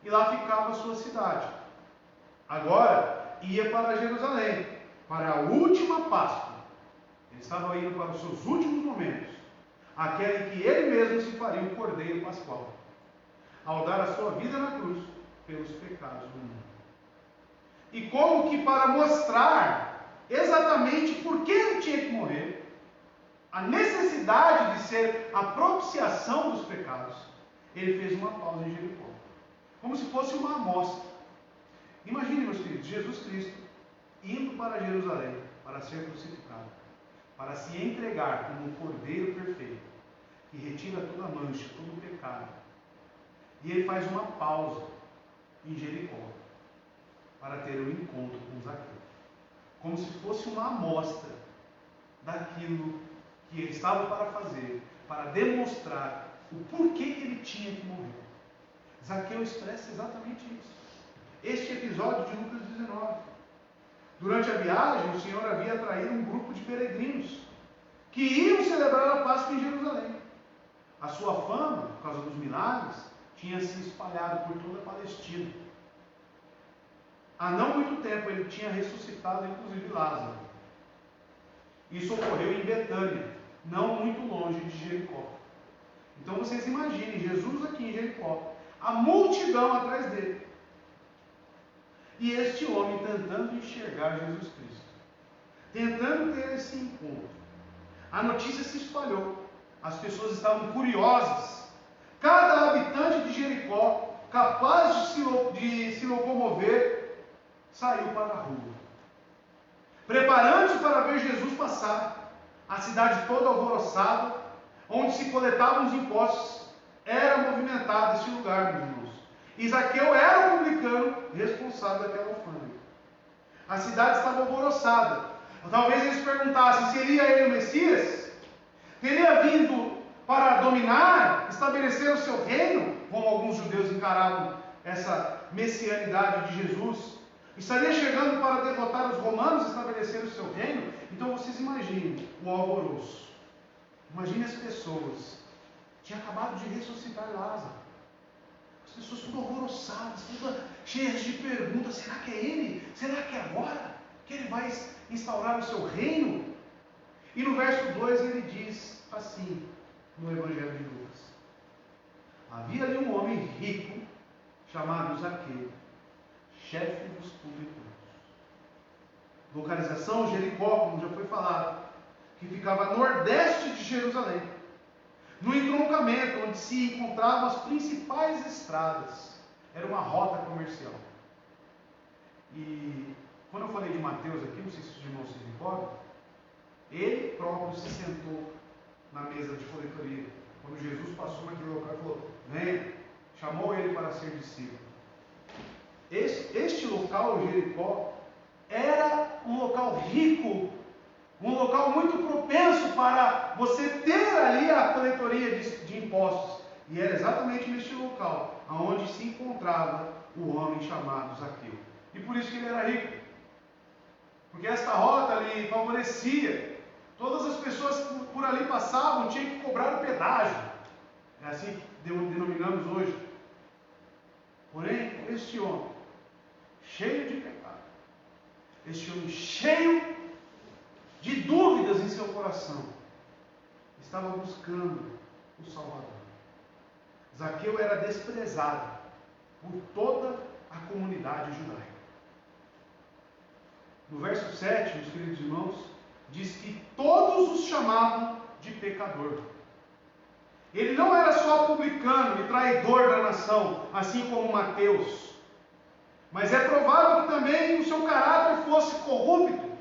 A: E lá ficava a sua cidade. Agora ia para Jerusalém, para a última Páscoa. Ele estava indo para os seus últimos momentos. aquele que ele mesmo se faria o Cordeiro Pascual, ao dar a sua vida na cruz pelos pecados do mundo. E como que para mostrar exatamente por que ele tinha que morrer, a necessidade de ser a propiciação dos pecados, ele fez uma pausa em Jericó, como se fosse uma amostra. Imagine, meus queridos, Jesus Cristo indo para Jerusalém para ser crucificado, para se entregar como um cordeiro perfeito, que retira toda mancha, todo pecado. E ele faz uma pausa em Jericó, para ter um encontro com Zaqueu, como se fosse uma amostra daquilo que ele estava para fazer, para demonstrar o porquê que ele tinha que morrer. Zaqueu expressa exatamente isso. Este episódio de Lucas 19. Durante a viagem, o Senhor havia atraído um grupo de peregrinos que iam celebrar a Páscoa em Jerusalém. A sua fama, por causa dos milagres, tinha se espalhado por toda a Palestina. Há não muito tempo ele tinha ressuscitado, inclusive, Lázaro. Isso ocorreu em Betânia, não muito longe de Jericó. Então vocês imaginem, Jesus aqui em Jericó, a multidão atrás dele. E este homem tentando enxergar Jesus Cristo, tentando ter esse encontro. A notícia se espalhou, as pessoas estavam curiosas. Cada habitante de Jericó, capaz de se locomover, saiu para a rua, preparando-se para ver Jesus passar. A cidade toda alvoroçada, onde se coletavam os impostos, era movimentado esse lugar, meus irmãos. E Zaqueu era o publicano responsável daquela alfândega. A cidade estava alvoroçada. Talvez eles perguntassem: seria ele o Messias? Teria vindo para dominar, estabelecer o seu reino, como alguns judeus encaravam essa messianidade de Jesus? Estaria chegando para derrotar os romanos e estabelecer o seu reino? Então vocês imaginem o alvoroço. Imagine as pessoas. Tinha acabado de ressuscitar Lázaro. As pessoas tudo alvoroçadas, tudo cheias de perguntas. Será que é ele? Será que é agora que ele vai instaurar o seu reino? E no verso 2 ele diz assim, no Evangelho de Lucas: havia ali um homem rico, chamado Zaqueu, chefe dos publicanos. Localização: Jericó, como já foi falado, que ficava a nordeste de Jerusalém, no entroncamento onde se encontravam as principais estradas. Era uma rota comercial. E quando eu falei de Mateus aqui, não sei se os irmãos se recordam, ele próprio se sentou na mesa de coletoria. Quando Jesus passou naquele local, ele falou: venha, chamou ele para ser discípulo. Este local, Jericó, era um local rico, um local muito propenso para você ter ali a coletoria de impostos. E era exatamente neste local onde se encontrava o homem chamado Zaqueu. E por isso que ele era rico. Porque esta rota ali favorecia. Todas as pessoas que por ali passavam tinham que cobrar o pedágio. É assim que denominamos hoje. Porém, este homem, cheio de pecado, este homem cheio de dúvidas em seu coração, estava buscando o Salvador. Zaqueu era desprezado por toda a comunidade judaica. No verso 7, meus queridos irmãos, diz que todos os chamavam de pecador. Ele não era só publicano e traidor da nação, assim como Mateus, mas é provável que também o seu caráter fosse corrupto.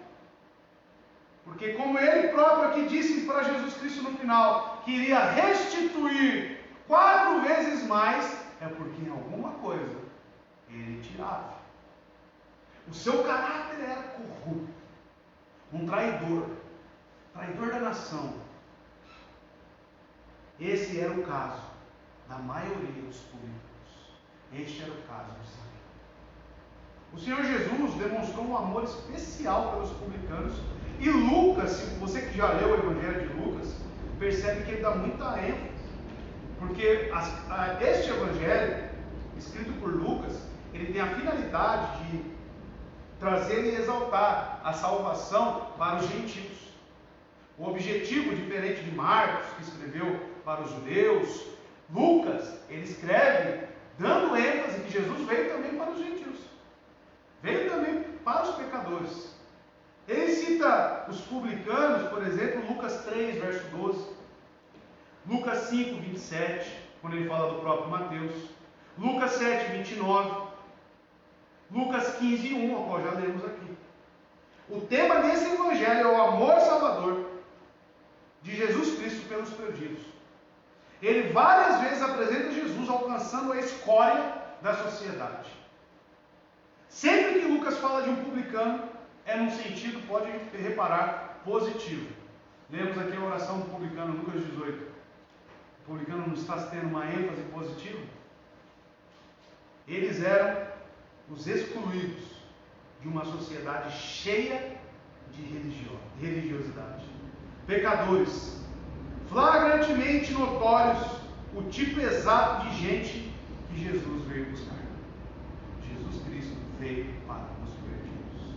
A: Porque como ele próprio aqui disse para Jesus Cristo no final, que iria restituir 4 vezes mais, é porque em alguma coisa ele tirava. O seu caráter era corrupto, um traidor da nação. Esse era o caso da maioria dos publicanos. Este era o caso de Zaqueu. O Senhor Jesus demonstrou um amor especial pelos publicanos. E Lucas, se você que já leu o Evangelho de Lucas, percebe que ele dá muita ênfase. Porque este Evangelho, escrito por Lucas, ele tem a finalidade de trazer e exaltar a salvação para os gentios. O objetivo, diferente de Marcos, que escreveu para os judeus, Lucas, ele escreve dando ênfase que Jesus veio também para os gentios. Veio também para os pecadores. Ele cita os publicanos, por exemplo, Lucas 3, verso 12. Lucas 5, 27, quando ele fala do próprio Mateus. Lucas 7, 29. Lucas 15, 1, ao qual já lemos aqui. O tema desse evangelho é o amor salvador de Jesus Cristo pelos perdidos. Ele várias vezes apresenta Jesus alcançando a escória da sociedade. Sempre que Lucas fala de um publicano, é num sentido, pode reparar, positivo. Lemos aqui a oração do publicano, Lucas 18. O publicano não está tendo uma ênfase positiva? Eles eram os excluídos de uma sociedade cheia de religiosidade. Pecadores, flagrantemente notórios, o tipo exato de gente que Jesus veio buscar. Jesus Cristo veio para os perdidos.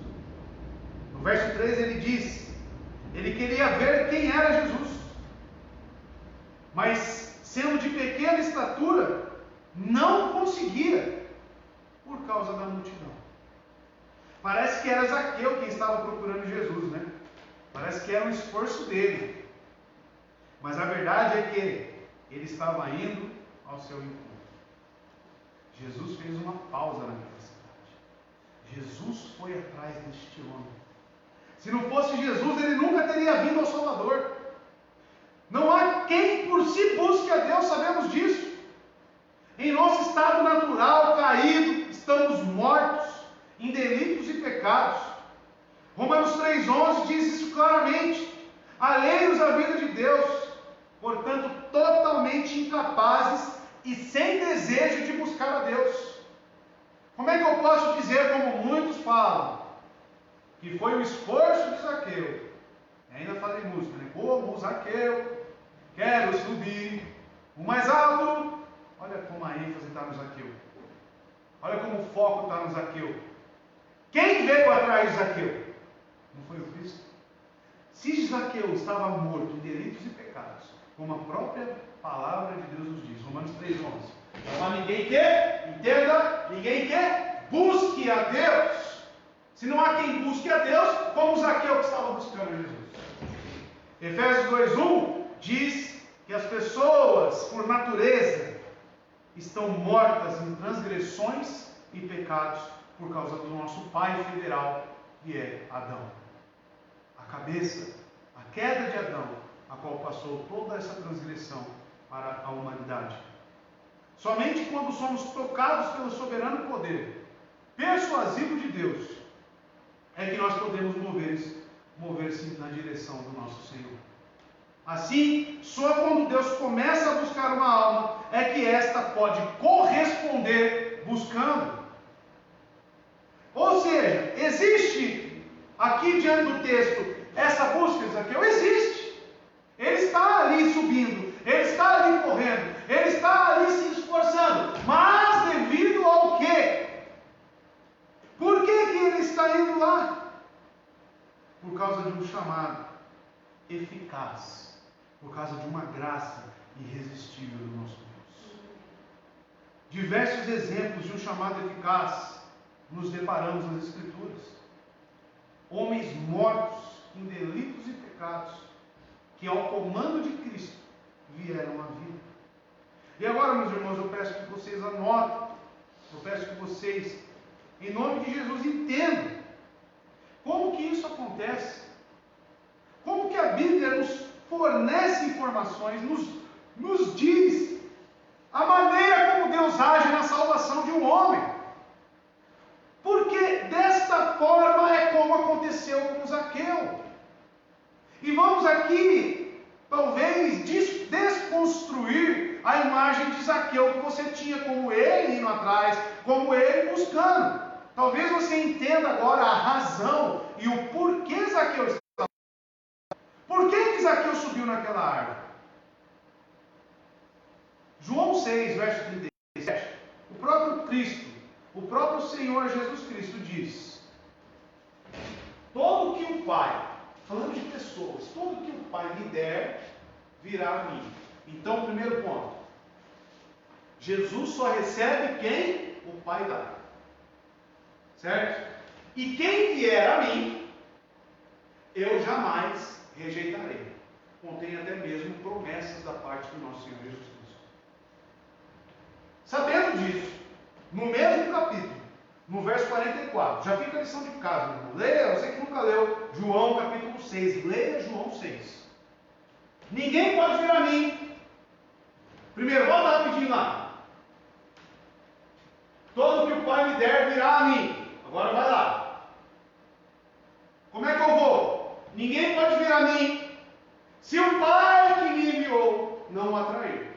A: No verso 3 ele diz, ele queria ver quem era Jesus, mas sendo de pequena estatura, não conseguia, por causa da multidão. Parece que era Zaqueu quem estava procurando Jesus, né? Parece que era um esforço dele. Mas a verdade é que ele estava indo ao seu encontro. Jesus fez uma pausa naquela cidade. Jesus foi atrás deste homem. Se não fosse Jesus, ele nunca teria vindo ao Salvador. Não há quem por si busque a Deus, sabemos disso. Em nosso estado natural, caído, estamos mortos em delitos e pecados. Romanos 3,11 diz isso claramente. Alheios à vida de Deus, portanto totalmente incapazes e sem desejo de buscar a Deus. Como é que eu posso dizer, como muitos falam, que foi o esforço de Zaqueu? Ainda falei música, né? Como Zaqueu, quero subir o mais alto. Olha como a ênfase está no Zaqueu. Olha como o foco está no Zaqueu. Quem veio atrás de Zaqueu? Não foi o Cristo? Se Zaqueu estava morto em delitos e pecados, como a própria palavra de Deus nos diz, Romanos 3,11. Não há ninguém que, entenda, ninguém que busque a Deus. Se não há quem busque a Deus, como Zaqueu que estava buscando Jesus. Efésios 2,1 diz que as pessoas, por natureza, estão mortas em transgressões e pecados por causa do nosso pai federal, que é Adão. A cabeça, a queda de Adão, a qual passou toda essa transgressão para a humanidade. Somente quando somos tocados pelo soberano poder persuasivo de Deus, é que nós podemos mover-se na direção do nosso Senhor. Assim, só quando Deus começa a buscar uma alma, é que esta pode corresponder buscando. Ou seja, existe aqui diante do texto essa busca de Zaqueu? Existe. Ele está ali subindo, ele está ali correndo, ele está ali se esforçando. Mas devido ao quê? Por que ele está indo lá? Por causa de um chamado eficaz, por causa de uma graça irresistível do nosso Deus. Diversos exemplos de um chamado eficaz nos deparamos nas Escrituras. Homens mortos em delitos e pecados, que ao comando de Cristo vieram à vida. E agora, meus irmãos, eu peço que vocês anotem, eu peço que vocês, em nome de Jesus, entendam como que isso acontece, como que a Bíblia nos fornece informações, nos diz a maneira como Deus age na salvação de um homem. Porque desta forma é como aconteceu com Zaqueu. E vamos aqui, talvez, desconstruir a imagem de Zaqueu que você tinha, como ele indo atrás, como ele buscando. Talvez você entenda agora a razão e o porquê Zaqueu estava. Por que Zaqueu subiu naquela árvore? João 6, verso 37, o próprio Cristo, o próprio Senhor Jesus Cristo diz: todo que o Pai Falando de pessoas, tudo que o Pai me der virá a mim. Então, primeiro ponto: Jesus só recebe quem o Pai dá. Certo? E quem vier a mim, eu jamais rejeitarei. Contém até mesmo promessas da parte do nosso Senhor Jesus Cristo. Sabendo disso, no mesmo capítulo, no verso 44, já fica a lição de casa, irmão. Leia, você que nunca leu João capítulo 6, leia João 6. Ninguém pode vir a mim. Primeiro, volta rapidinho lá. Todo que o Pai me der virá a mim. Agora vai lá. Como é que eu vou? Ninguém pode vir a mim se o Pai que me enviou não o atrair.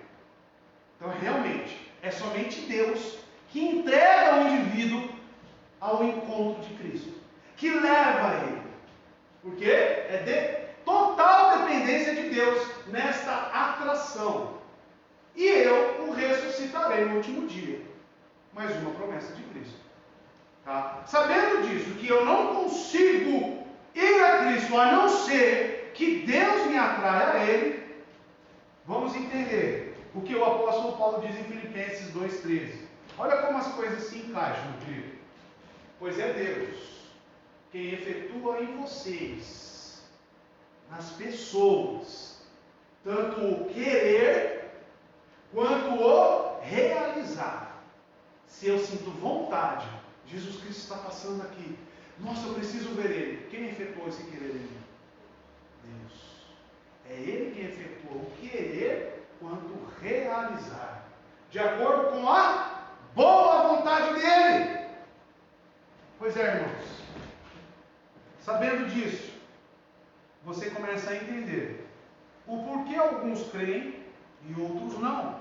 A: Então, realmente, é somente Deus que entrega o indivíduo ao encontro de Cristo, que leva ele. Porque é de total dependência de Deus nesta atração. E eu o ressuscitarei no último dia. Mais uma promessa de Cristo. Tá? Sabendo disso, que eu não consigo ir a Cristo a não ser que Deus me atraia a Ele, vamos entender o que o apóstolo Paulo diz em Filipenses 2,13. Olha como as coisas se encaixam, meu querido. Pois é Deus quem efetua em vocês, nas pessoas, tanto o querer quanto o realizar. Se eu sinto vontade, Jesus Cristo está passando aqui, nossa, eu preciso ver Ele. Quem efetuou esse querer em mim? Deus. É Ele quem efetua o querer quanto o realizar, de acordo com a boa vontade dEle. Pois é, irmãos, sabendo disso, você começa a entender o porquê alguns creem e outros não.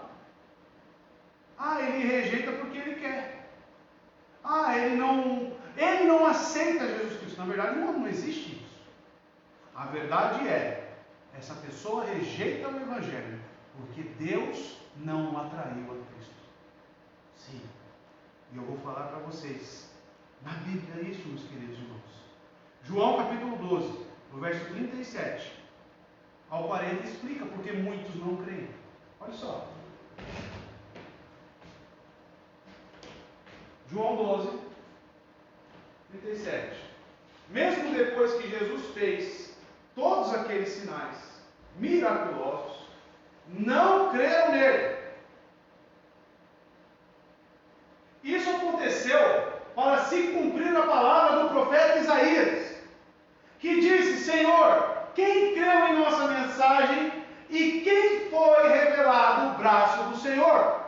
A: Ah, ele rejeita porque ele quer. Ah, ele não aceita Jesus Cristo. Na verdade, não existe isso. A verdade é, essa pessoa rejeita o Evangelho porque Deus não o atraiu a Cristo. Sim. E eu vou falar para vocês, na Bíblia é isso, meus queridos irmãos. João capítulo 12, no verso 37 ao 40, explica porque muitos não creem. Olha só. João 12, 37. Mesmo depois que Jesus fez todos aqueles sinais miraculosos, não creram nele. Isso aconteceu para se cumprir a palavra do profeta Isaías, que disse: Senhor, quem creu em nossa mensagem e quem foi revelado o braço do Senhor?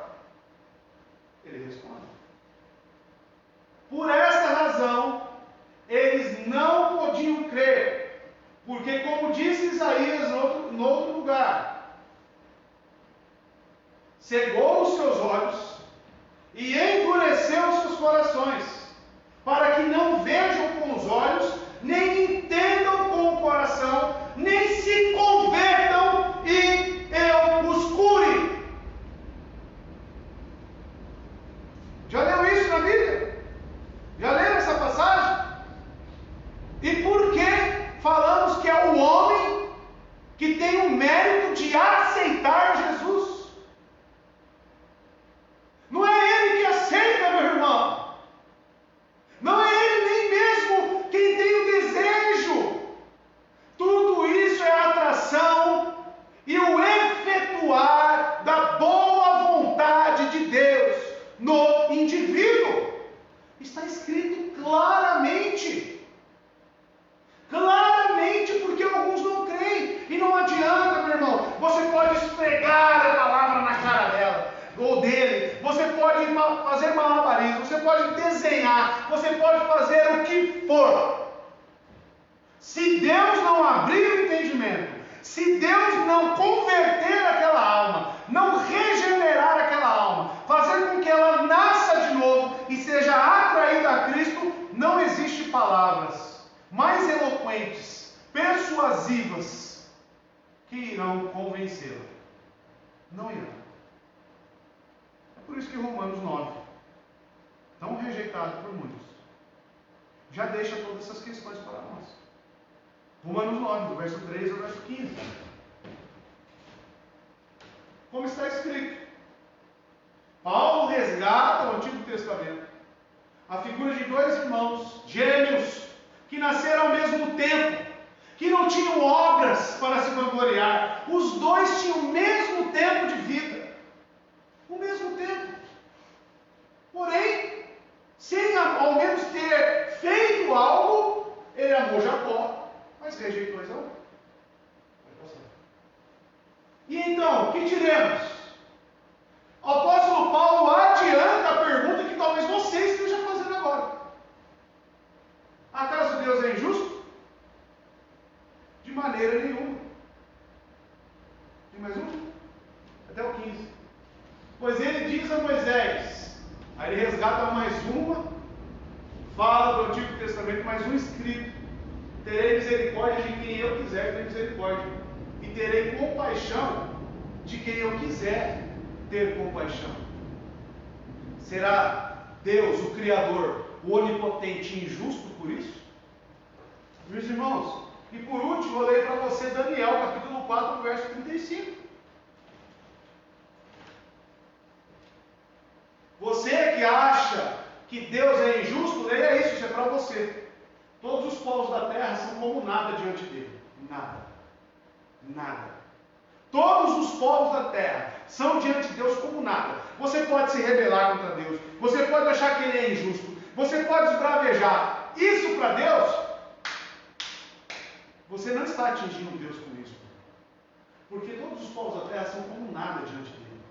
A: Ele responde: por esta razão, eles não podiam crer, porque, como disse Isaías no outro lugar, cegou os seus olhos e endureceu os seus corações, para que não vejam com os olhos, nem entendam com o coração, nem se convertam e eu os cure. Já leu isso na Bíblia? Já leram essa passagem? E por que falamos que é o homem que tem o mérito de aceitar Jesus? Não é ele que aceita, meu irmão. Não é ele nem mesmo quem tem o desejo. Tudo isso é a atração e o efetuar da boa vontade de Deus no indivíduo. Está escrito claramente. Claramente, porque alguns não creem. E não adianta, meu irmão. Você pode esfregar a palavra na cara dela ou dele. Você pode fazer malabarismo. Você pode desenhar. Você pode fazer o que for. Se Deus não abrir o entendimento, se Deus não converter aquela alma, não regenerar aquela alma, fazer com que ela nasça de novo e seja atraída a Cristo, não existe palavras mais eloquentes, persuasivas, que irão convencê-la. Não irão. É por isso que Romanos 9, tão rejeitado por muitos, já deixa todas essas questões para nós. Romanos 9, do verso 3 ao verso 15. Como está escrito, Paulo resgata o Antigo Testamento, a figura de dois irmãos gêmeos, que nasceram ao mesmo tempo, que não tinham obras para se vangloriar. Os dois tinham o mesmo tempo de vida, o mesmo tempo. Porém, sem ao menos ter feito algo, ele amou Jacó, mas rejeitou Esaú. E então, o que diremos? O apóstolo Paulo adianta a pergunta que talvez você esteja fazendo agora. Acaso Deus é injusto? De maneira nenhuma. Tem mais um? Até o 15. Pois ele diz a Moisés, aí ele resgata mais uma, fala do Antigo Testamento, mais um escrito: terei misericórdia de quem eu quiser ter misericórdia, e terei compaixão de quem eu quiser ter compaixão. Será Deus, o Criador, o Onipotente, injusto por isso? Meus irmãos, e por último, eu leio para você Daniel, capítulo 4, verso 35. Você que acha que Deus é injusto, leia isso, isso é para você. Todos os povos da terra são como nada diante dele. Nada. Nada. Todos os povos da terra são diante de Deus como nada. Você pode se rebelar contra Deus. Você pode achar que Ele é injusto. Você pode esbravejar. Isso para Deus, você não está atingindo Deus com isso. Porque todos os povos da terra são como nada diante dele.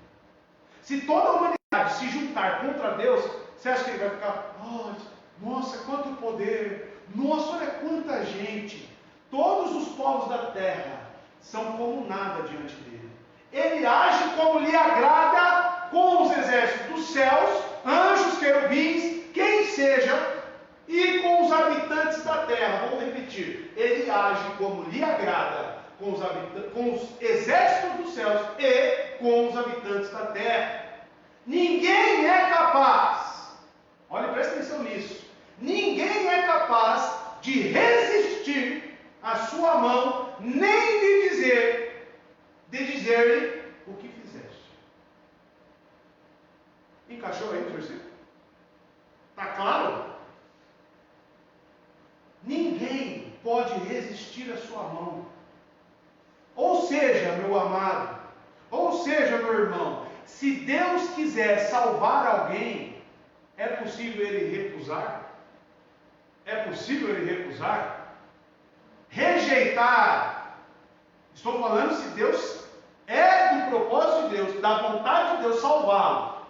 A: Se toda a humanidade se juntar contra Deus, você acha que Ele vai ficar, oh, nossa, quanto poder, nossa, olha quanta gente. Todos os povos da terra são como nada diante dele. Ele age como lhe agrada com os exércitos dos céus, anjos, querubins, quem seja, e com os habitantes da terra. Vou repetir, ele age como lhe agrada com os exércitos dos céus e com os habitantes da terra. Ninguém é capaz, olha, presta atenção nisso, ninguém é capaz de resistir à sua mão, nem de dizer-lhe o que fizeste. Encaixou aí o versículo? Está claro? Ninguém pode resistir à sua mão. Ou seja, meu amado, ou seja, meu irmão, se Deus quiser salvar alguém, é possível Ele recusar? É possível Ele recusar? Rejeitar? Estou falando se Deus é do propósito de Deus, da vontade de Deus salvá-lo.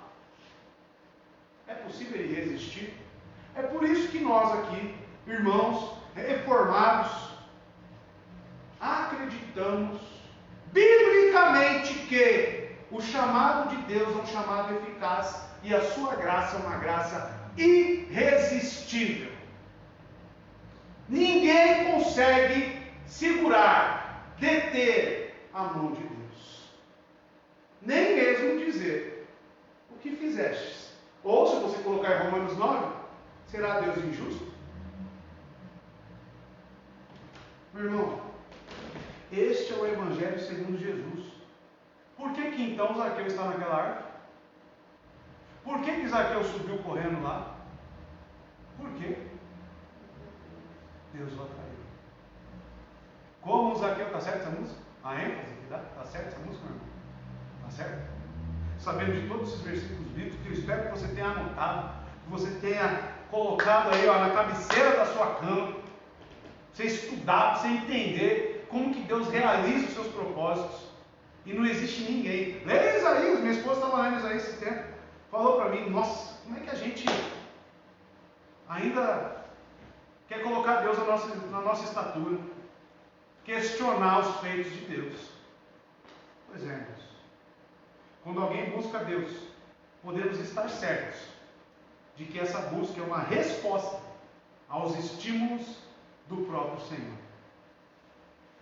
A: É possível Ele resistir? É por isso que nós aqui, irmãos reformados, acreditamos biblicamente que o chamado de Deus é um chamado eficaz e a sua graça é uma graça irresistível. Ninguém consegue segurar, deter a mão de Deus, nem mesmo dizer o que fizestes. Ou se você colocar em Romanos 9, será Deus injusto? Meu irmão, este é o Evangelho segundo Jesus. Por que então Zaqueu está naquela árvore? Por que Zaqueu subiu correndo lá? Por quê? Deus o atraiu. Como Zaqueu, está certo essa música? A ênfase que dá? Está certo essa música, meu irmão? Está certo? Sabendo de todos esses versículos bíblicos, que eu espero que você tenha anotado, que você tenha colocado aí na cabeceira da sua cama, para você estudar, para você entender como que Deus realiza os seus propósitos. E não existe ninguém. Leia Isaías, minha esposa estava lendo Isaías esse tempo, falou para mim, nossa, como é que a gente ainda quer colocar Deus na nossa estatura, questionar os feitos de Deus? Pois é, irmãos, quando alguém busca Deus, podemos estar certos de que essa busca é uma resposta aos estímulos do próprio Senhor.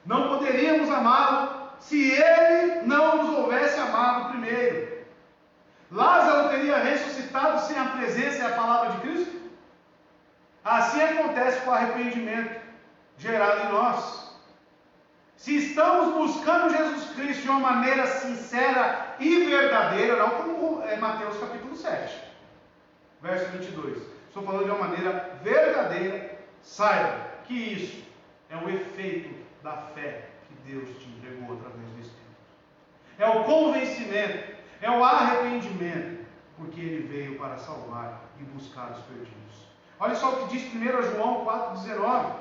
A: Não poderíamos amá-lo se Ele não nos houvesse amado primeiro. Lázaro teria ressuscitado sem a presença e a palavra de Cristo? Assim acontece com o arrependimento gerado em nós. Se estamos buscando Jesus Cristo de uma maneira sincera e verdadeira, não como Mateus capítulo 7, verso 22. Estou falando de uma maneira verdadeira. Saiba que isso é o efeito da fé que Deus te entregou através do Espírito. É o convencimento, é o arrependimento, porque Ele veio para salvar e buscar os perdidos. Olha só o que diz 1 João 4,19,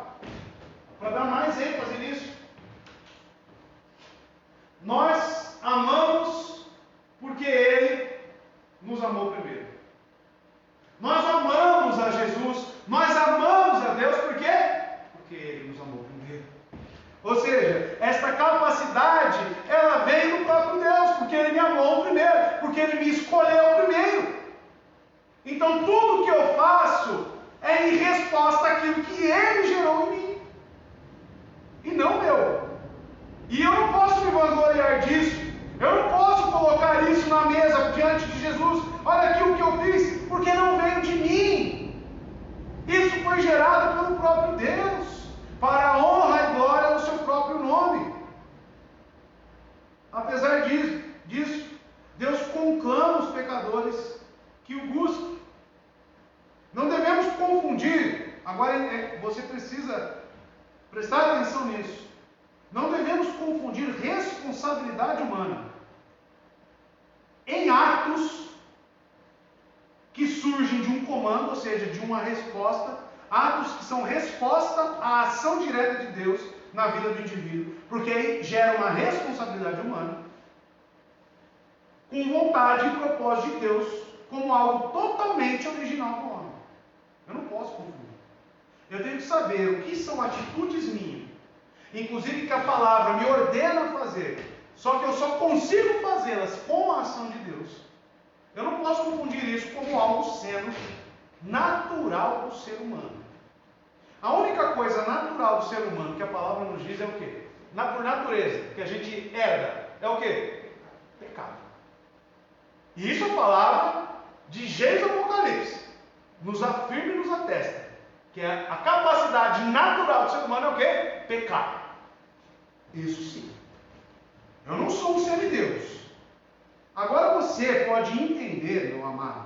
A: para dar mais ênfase nisso. Nós amamos porque Ele nos amou primeiro. Nós amamos a Jesus, nós amamos a Deus, por quê? Porque Ele nos amou primeiro. Ou seja, esta capacidade, ela vem do próprio Deus, porque Ele me amou primeiro, porque Ele me escolheu primeiro. Então tudo que eu faço é em resposta àquilo que Ele gerou em mim, e não meu. E eu não posso me vangloriar disso. Eu não posso colocar isso na mesa diante de Jesus. Olha aqui o que eu fiz, porque não veio de mim. Isso foi gerado pelo próprio Deus, para a honra e glória do seu próprio nome. Apesar disso, Deus conclama os pecadores que o busquem. Não devemos confundir. Agora você precisa prestar atenção nisso. Não devemos confundir responsabilidade humana em atos que surgem de um comando, ou seja, de uma resposta, atos que são resposta à ação direta de Deus na vida do indivíduo, porque aí gera uma responsabilidade humana, com vontade e propósito de Deus, como algo totalmente original do homem. Eu não posso confundir. Eu tenho que saber o que são atitudes minhas, inclusive que a palavra me ordena a fazer, só que eu só consigo fazê-las com a ação de Deus. Eu não posso confundir isso como algo sendo natural do ser humano. A única coisa natural do ser humano que a palavra nos diz é o quê? Por natureza, que a gente herda, é o quê? Pecado. E isso a palavra de Gênesis e Apocalipse nos afirma e nos atesta, que a capacidade natural do ser humano é o quê? Pecado. Isso sim. Eu não sou um semideus. Agora você pode entender, meu amado,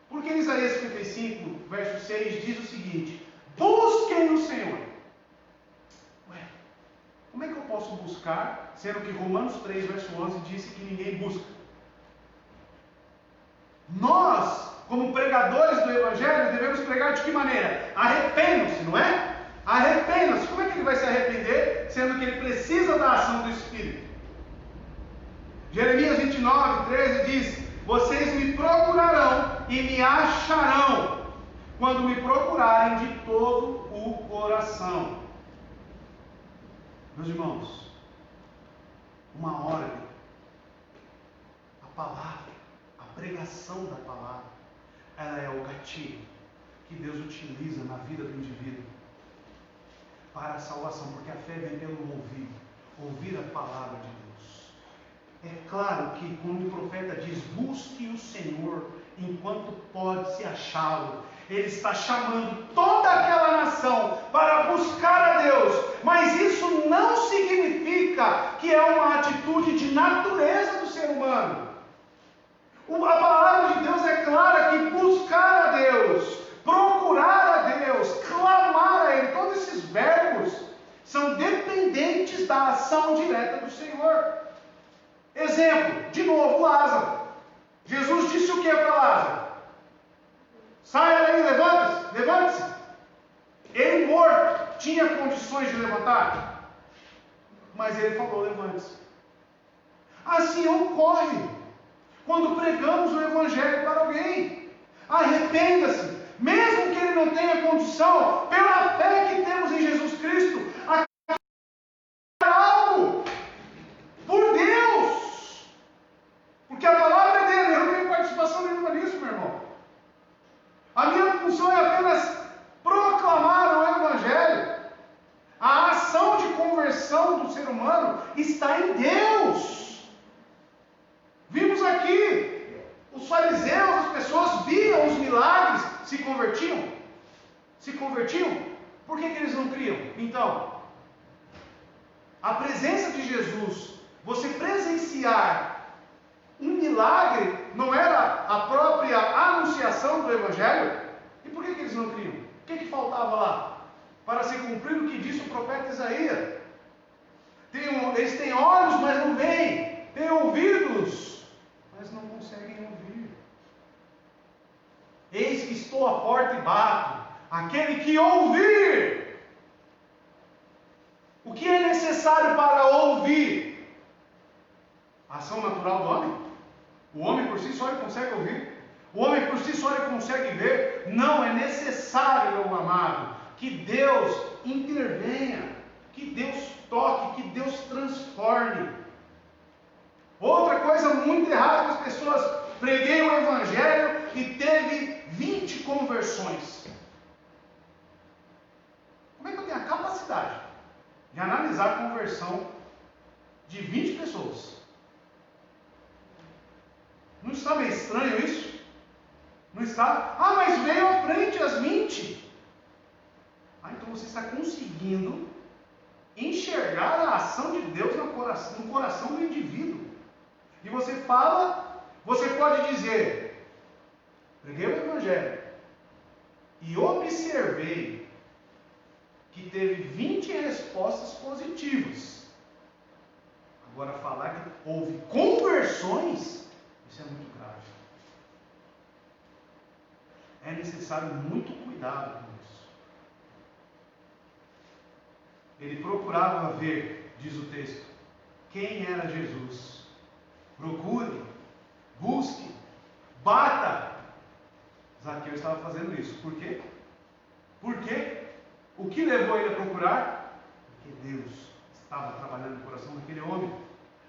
A: porque Isaías 55, verso 6 diz o seguinte: busquem o Senhor. Ué, como é que eu posso buscar, sendo que Romanos 3, verso 11 disse que ninguém busca? Nós, como pregadores do Evangelho, devemos pregar de que maneira? Arrependam-se, não é? Arrependam-se. Como é que ele vai se arrepender, sendo que ele precisa da ação do Espírito? Jeremias 29, 13 diz: vocês me procurarão e me acharão, quando me procurarem de todo o coração. Meus irmãos, uma ordem, a palavra, a pregação da palavra, ela é o gatilho que Deus utiliza na vida do indivíduo para a salvação, porque a fé vem pelo ouvir a palavra de Deus. É claro que quando o profeta diz: busque o Senhor enquanto pode se achá-lo, ele está chamando toda aquela nação para buscar a Deus, mas isso não significa que é uma atitude de natureza do ser humano. A palavra de Deus é clara que buscar a Deus, procurar a Deus, clamar a Ele, todos esses verbos são dependentes da ação direta do Senhor. Exemplo, de novo, Lázaro. Jesus disse o que para Lázaro? Saia daí, levante-se. Ele morto, tinha condições de levantar? Mas ele falou: levante-se. Assim ocorre quando pregamos o Evangelho para alguém. Arrependa-se, mesmo que ele não tenha condição, pela fé que temos em Jesus Cristo, a algo por Deus, porque a palavra é dele. Eu não tenho participação nenhuma nisso, meu irmão. A minha função é apenas proclamar o Evangelho. A ação de conversão do ser humano está em Deus. Vimos aqui, os fariseus, as pessoas viam os milagres, se convertiam. Por que eles não criam? Então, a presença de Jesus, você presenciar um milagre, não era a própria anunciação do Evangelho? E por que eles não criam? O que faltava lá? Para se cumprir o que disse o profeta Isaías. Eles têm olhos, mas não veem. Têm ouvidos, mas não conseguem ouvir. Eis que estou à porta e bato. Aquele que ouvir. O que é necessário para ouvir? A ação natural do homem? O homem por si só ele consegue ouvir? O homem por si só ele consegue ver? Não, é necessário, meu amado, que Deus intervenha, que Deus toque, que Deus transforme. Outra coisa muito errada que as pessoas preguei o Evangelho e teve 20 conversões. Como é que eu tenho a capacidade de analisar a conversão de 20 pessoas? Não está meio estranho isso? Não está? Ah, mas veio à frente as 20. Ah, então você está conseguindo enxergar a ação de Deus no coração do indivíduo. E você fala, você pode dizer, preguei o Evangelho e observei que teve 20 respostas positivas. Agora falar que houve conversões, isso é muito grave. É necessário muito cuidado com isso. Ele procurava ver, diz o texto, quem era Jesus. Procure, busque, bata. Zaqueu estava fazendo isso. Por quê? Por quê? O que levou ele a procurar? Porque Deus estava trabalhando no coração daquele homem.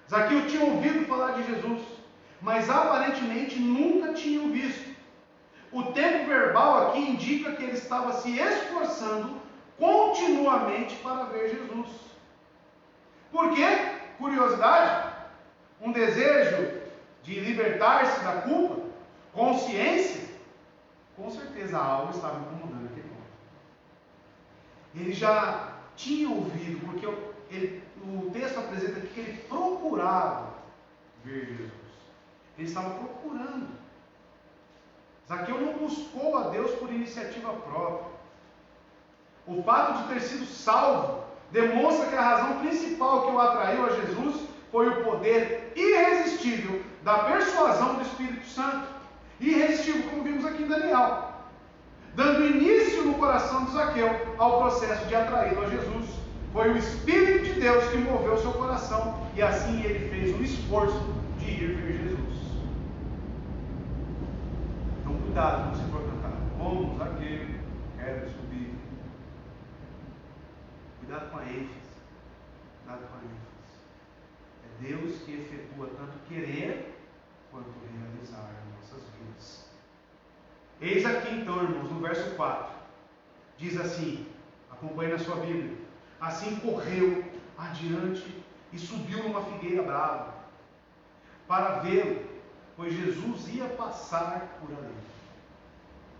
A: Zaqueu tinha ouvido falar de Jesus, mas aparentemente nunca tinha o visto. O tempo verbal aqui indica que ele estava se esforçando continuamente para ver Jesus. Por quê? Curiosidade? Um desejo de libertar-se da culpa? Consciência? Com certeza algo estava incomodando aquele homem. Ele já tinha ouvido, porque o texto apresenta aqui que ele procurava ver Jesus. Ele estava procurando. Zaqueu não buscou a Deus por iniciativa própria. O fato de ter sido salvo demonstra que a razão principal que o atraiu a Jesus foi o poder irresistível da persuasão do Espírito Santo. Irresistível, como vimos aqui em Daniel. Dando início no coração de Zaqueu ao processo de atraí-lo a Jesus. Foi o Espírito de Deus que moveu seu coração e assim ele fez um esforço de ir ver Jesus. Então cuidado quando você for cantar. Como Zaqueu, quero subir. Cuidado com a ênfase. Cuidado com a ênfase. É Deus que efetua tanto querer quanto realizar em nossas vidas. Eis aqui então, irmãos, no verso 4, diz assim, acompanhe na sua Bíblia, assim correu adiante e subiu numa figueira brava, para vê-lo, pois Jesus ia passar por ali.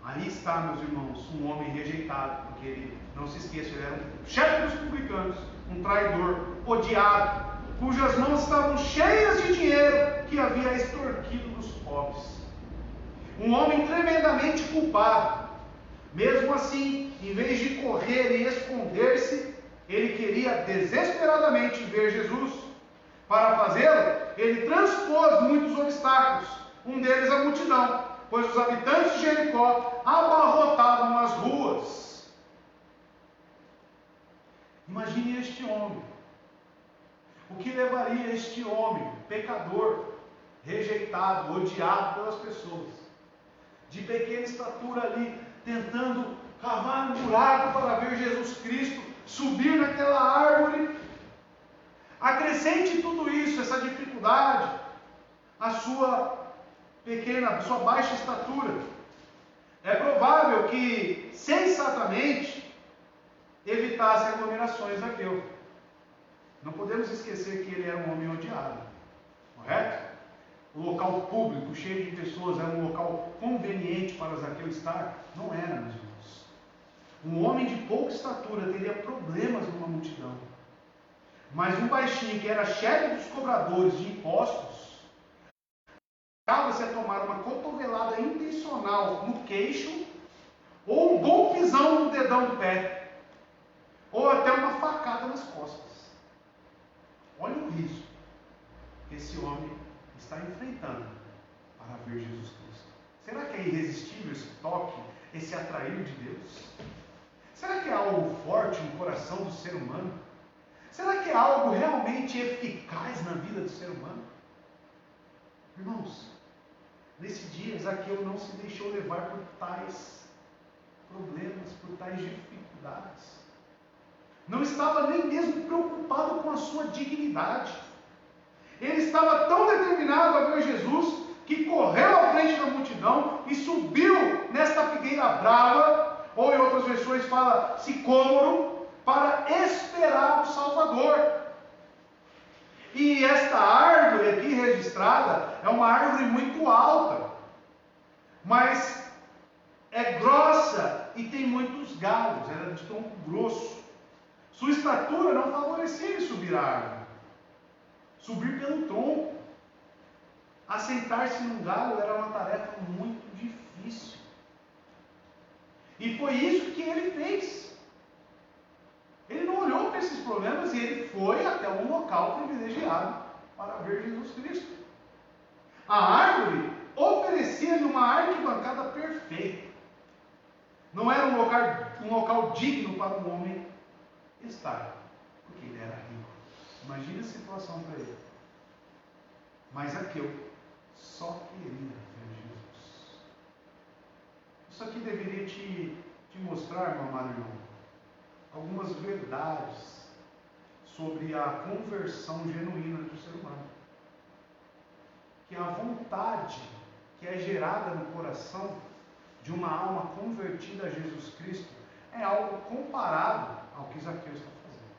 A: Aí está, meus irmãos, um homem rejeitado, porque ele, não se esqueça, ele era um chefe dos publicanos, um traidor, odiado, cujas mãos estavam cheias de dinheiro que havia extorquido dos pobres. Um homem tremendamente culpado. Mesmo assim, em vez de correr e esconder-se, ele queria desesperadamente ver Jesus. Para fazê-lo, ele transpôs muitos obstáculos. Um deles a multidão, pois os habitantes de Jericó abarrotavam as ruas. Imagine este homem. O que levaria este homem, pecador, rejeitado, odiado pelas pessoas, de pequena estatura ali, tentando cavar um buraco para ver Jesus Cristo, subir naquela árvore. Acrescente tudo isso, essa dificuldade, a sua baixa estatura. É provável que, sensatamente, evitasse aglomerações Zaqueu. Não podemos esquecer que ele era um homem odiado, correto? O local público, cheio de pessoas, era um local conveniente para Zaqueu estar? Não era, meus irmãos. Um homem de pouca estatura teria problemas numa multidão. Mas um baixinho que era chefe dos cobradores de impostos, acaba-se a tomar uma cotovelada intencional no queixo, ou um golpezão no dedão do pé, ou até uma facada nas costas. Olha o risco que esse homem está enfrentando para ver Jesus Cristo. Será que é irresistível esse toque, esse atrair de Deus? Será que é algo forte no coração do ser humano? Será que é algo realmente eficaz na vida do ser humano? Irmãos, nesse dia Zaqueu não se deixou levar por tais problemas, por tais dificuldades. Não estava nem mesmo preocupado com a sua dignidade. Ele estava tão determinado a ver Jesus que correu à frente da multidão e subiu nesta figueira brava, ou em outras versões fala sicômoro, para esperar o Salvador. E esta árvore aqui registrada é uma árvore muito alta, mas é grossa e tem muitos galhos, era de tronco grosso. Sua estatura não favorecia ele subir a árvore, subir pelo tronco. Assentar-se num galho era uma tarefa muito difícil. E foi isso que ele fez. Ele não olhou para esses problemas e ele foi até um local privilegiado para ver Jesus Cristo. A árvore oferecia-lhe uma arquibancada perfeita. Não era um local digno para um homem estar, porque ele era rico. Imagina a situação para ele. Mas Zaqueu só queria ver Jesus. Isso aqui deveria te mostrar, meu amado irmão, algumas verdades sobre a conversão genuína do ser humano. Que a vontade que é gerada no coração de uma alma convertida a Jesus Cristo é algo comparado ao que Zaqueu está fazendo.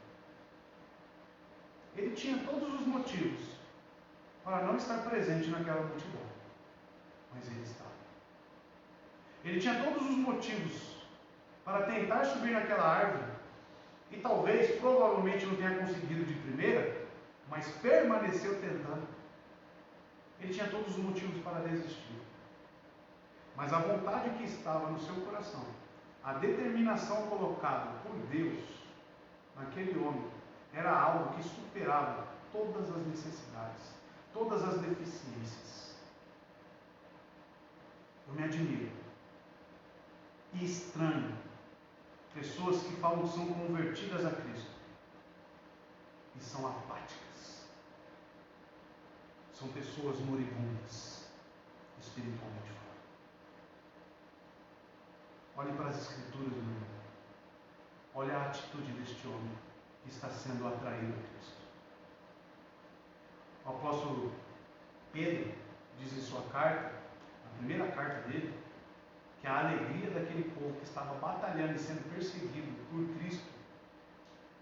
A: Ele tinha todos os motivos para não estar presente naquela multidão, mas ele estava. Ele tinha todos os motivos para tentar subir naquela árvore e talvez, provavelmente não tenha conseguido de primeira, mas permaneceu tentando. Ele tinha todos os motivos para desistir. Mas a vontade que estava no seu coração, a determinação colocada por Deus naquele homem, era algo que superava todas as necessidades, todas as deficiências. Eu me admiro e estranho pessoas que falam que são convertidas a Cristo e são apáticas. São pessoas moribundas, espiritualmente falando. Olhe para as Escrituras, meu irmão. Olhe a atitude deste homem que está sendo atraído a Cristo. O apóstolo Pedro diz em sua carta, a primeira carta dele, que a alegria daquele povo que estava batalhando e sendo perseguido por Cristo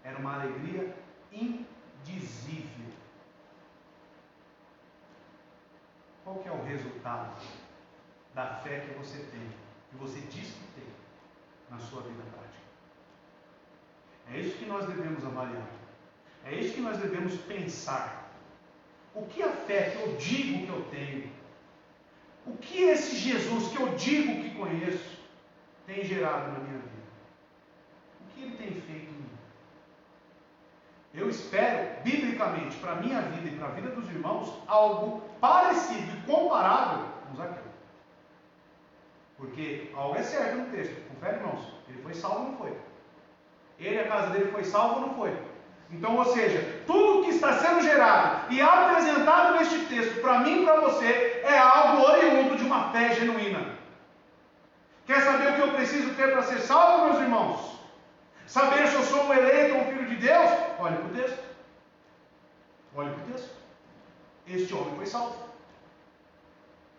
A: era uma alegria indizível. Qual que é o resultado da fé que você tem, que você diz que tem na sua vida prática? É isso que nós devemos avaliar. É isso que nós devemos pensar. O que a fé que eu digo que eu tenho, o que esse Jesus que eu digo que conheço tem gerado na minha vida? O que ele tem feito em mim? Eu espero, biblicamente, para a minha vida e para a vida dos irmãos, algo parecido e comparável com Zaqueu. Porque algo é certo no texto. Confere, irmãos. Ele foi salvo ou não foi? Ele e a casa dele foi salvo ou não foi? Então, ou seja, tudo que está sendo gerado e apresentado neste texto, para mim e para você, é algo oriundo de uma fé genuína. Quer saber o que eu preciso ter para ser salvo, meus irmãos? Saber se eu sou um eleito ou um filho de Deus? Olhe para o texto. Olhe para o texto. Este homem foi salvo.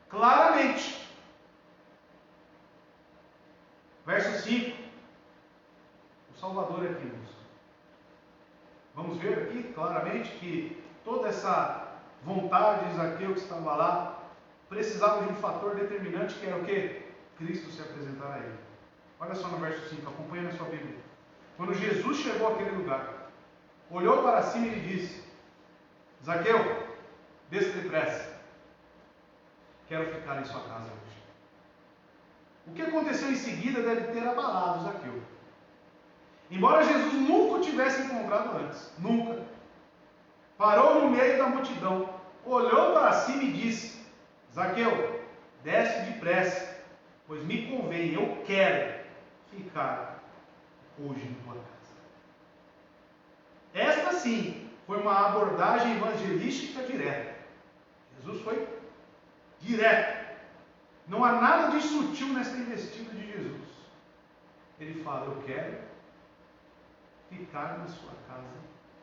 A: Claramente. Verso 5. O Salvador é aqui, irmãos. Vamos ver aqui claramente que toda essa vontade de Zaqueu que estava lá precisava de um fator determinante, que era o quê? Cristo se apresentar a ele. Olha só no verso 5, acompanha na sua Bíblia. Quando Jesus chegou àquele lugar, olhou para cima e lhe disse: Zaqueu, desça depressa, quero ficar em sua casa hoje. O que aconteceu em seguida deve ter abalado Zaqueu. Embora Jesus nunca o tivesse encontrado antes, nunca, parou no meio da multidão, olhou para cima e disse: Zaqueu, desce depressa, pois me convém, eu quero ficar hoje em tua casa. Esta sim foi uma abordagem evangelística direta. Jesus foi direto. Não há nada de sutil nessa investida de Jesus. Ele fala: eu quero ficar na sua casa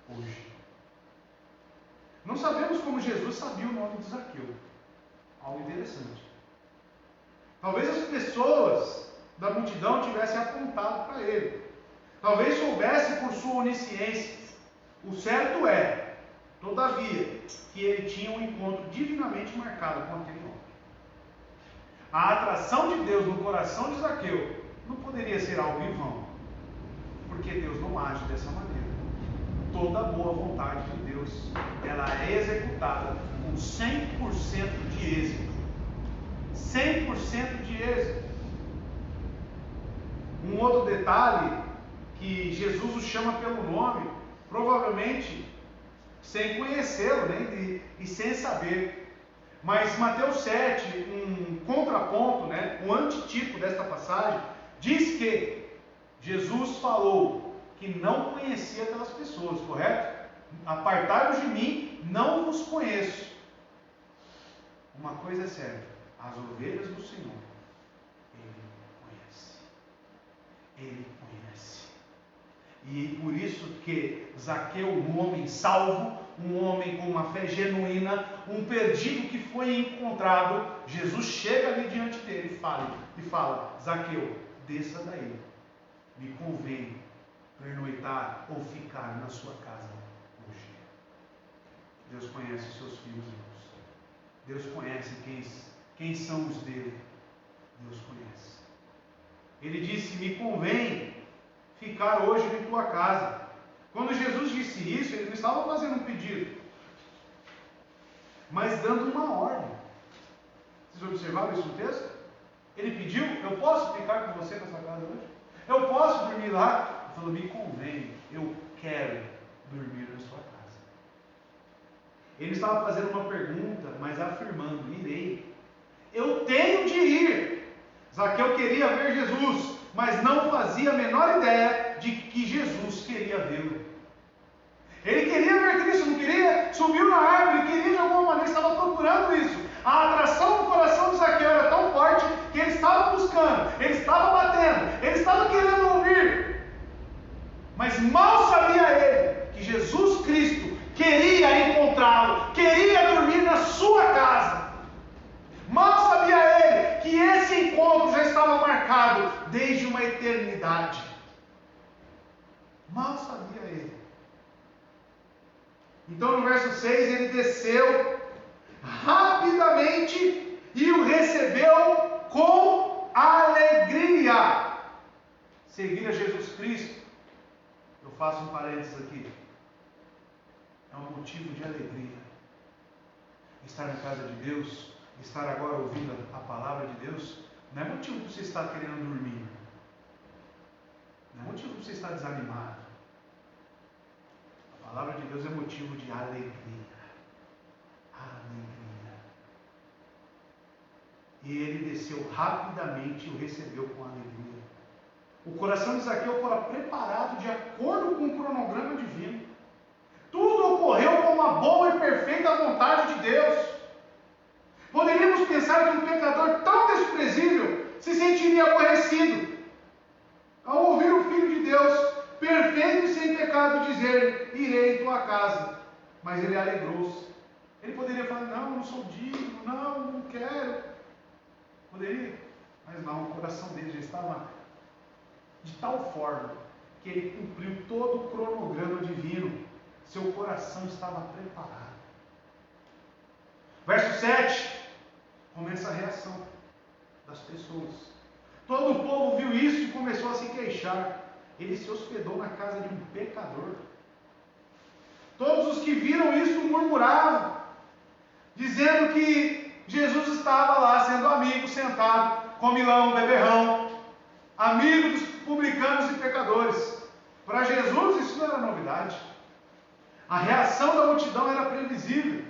A: hoje. Não sabemos como Jesus sabia o nome de Zaqueu. Algo interessante. Talvez as pessoas da multidão tivessem apontado para ele. Talvez soubesse por sua onisciência. O certo é, todavia, que ele tinha um encontro divinamente marcado com aquele homem. A atração de Deus no coração de Zaqueu não poderia ser algo em vão, porque Deus não age dessa maneira. Toda boa vontade de Deus, ela é executada com 100% de êxito. 100% de êxito. Um outro detalhe, que Jesus o chama pelo nome, provavelmente sem conhecê-lo, né, e sem saber. Mas Mateus 7, um contraponto, né, um antitipo desta passagem, diz que Jesus falou que não conhecia aquelas pessoas, correto? Apartai-vos de mim, não vos conheço. Uma coisa é certa: as ovelhas do Senhor, Ele conhece. Ele conhece. E por isso que Zaqueu, um homem salvo, um homem com uma fé genuína, um perdido que foi encontrado, Jesus chega ali diante dele e fala: Zaqueu, desça daí, me convém pernoitar ou ficar na sua casa hoje. Deus conhece os seus filhos, irmãos. Deus conhece quem são os dele. Deus conhece. Ele disse: me convém ficar hoje em tua casa. Quando Jesus disse isso, ele não estava fazendo um pedido, mas dando uma ordem. Vocês observaram isso no texto? Ele pediu: eu posso ficar com você na sua casa hoje? Eu posso dormir lá? Ele falou: me convém, eu quero dormir na sua casa. Ele estava fazendo uma pergunta, mas afirmando: irei. Eu tenho de ir. Zaqueu queria ver Jesus, mas não fazia a menor ideia de que Jesus queria vê-lo. Ele queria ver Cristo, não queria? Subiu na árvore, queria de alguma maneira, estava procurando isso. A atração do coração de Zaqueu era tão forte que ele estava buscando, ele estava batendo, ele estava querendo ouvir. Mas mal sabia ele que Jesus Cristo queria encontrá-lo, queria dormir na sua casa. Mal sabia ele que esse encontro já estava marcado desde uma eternidade. Mal sabia ele. Então no verso 6 ele desceu rapidamente e o recebeu com alegria. Seguir a Jesus Cristo, eu faço um parênteses aqui, é um motivo de alegria. Estar na casa de Deus, estar agora ouvindo a palavra de Deus, não é motivo para você estar querendo dormir, não é motivo para você estar desanimado. A palavra de Deus é motivo de alegria. Alegria. E ele desceu rapidamente e o recebeu com alegria. O coração de Zaqueu fora preparado de acordo com o cronograma divino. Tudo ocorreu com uma boa e perfeita vontade de Deus. Poderíamos pensar que um pecador tão desprezível se sentiria aborrecido ao ouvir o Filho de Deus, perfeito e sem pecado, dizer: irei em tua casa. Mas ele alegrou-se. Ele poderia falar: não sou digno, não quero. Poderia, mas não, o coração dele já estava de tal forma que ele cumpriu todo o cronograma divino. Seu coração estava preparado. Verso 7, começa a reação das pessoas. Todo o povo viu isso e começou a se queixar. Ele se hospedou na casa de um pecador. Todos os que viram isso murmuravam, dizendo que Jesus estava lá sendo amigo, sentado, comilão, beberrão, amigo dos publicanos e pecadores. Para Jesus isso não era novidade. A reação da multidão era previsível.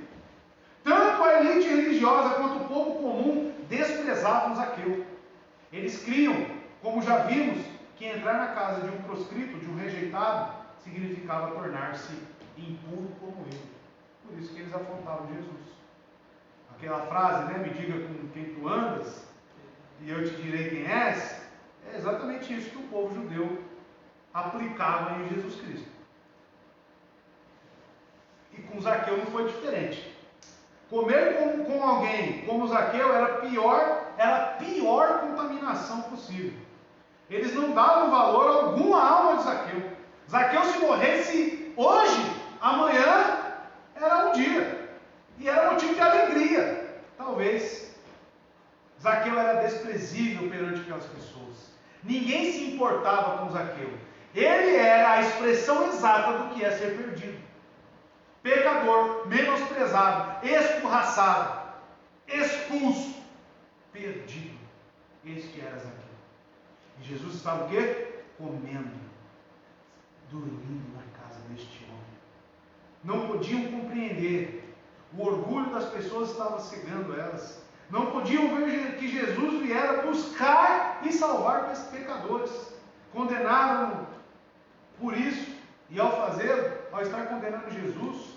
A: Tanto a elite religiosa quanto o povo comum desprezavam Zaqueu. Eles criam, como já vimos, que entrar na casa de um proscrito, de um rejeitado, significava tornar-se impuro como ele. Por isso que eles afrontavam Jesus. Aquela frase, né? Me diga com quem tu andas, e eu te direi quem és. É exatamente isso que o povo judeu aplicava em Jesus Cristo. E com Zaqueu não foi diferente. Comer com alguém como Zaqueu era a pior contaminação possível. Eles não davam valor algum à alma de Zaqueu. Zaqueu, se morresse hoje, amanhã era um dia. E era motivo de alegria. Talvez. Zaqueu era desprezível perante aquelas pessoas. Ninguém se importava com Zaqueu. Ele era a expressão exata do que é ser perdido. Pecador, menosprezado, escorraçado, expulso, perdido. Este era Zaqueu. E Jesus estava o quê? Comendo, dormindo na casa deste homem. Não podiam compreender. O orgulho das pessoas estava cegando elas. Não podiam ver que Jesus viera buscar e salvar esses pecadores. Condenaram por isso. E ao fazê-lo, ao estar condenando Jesus,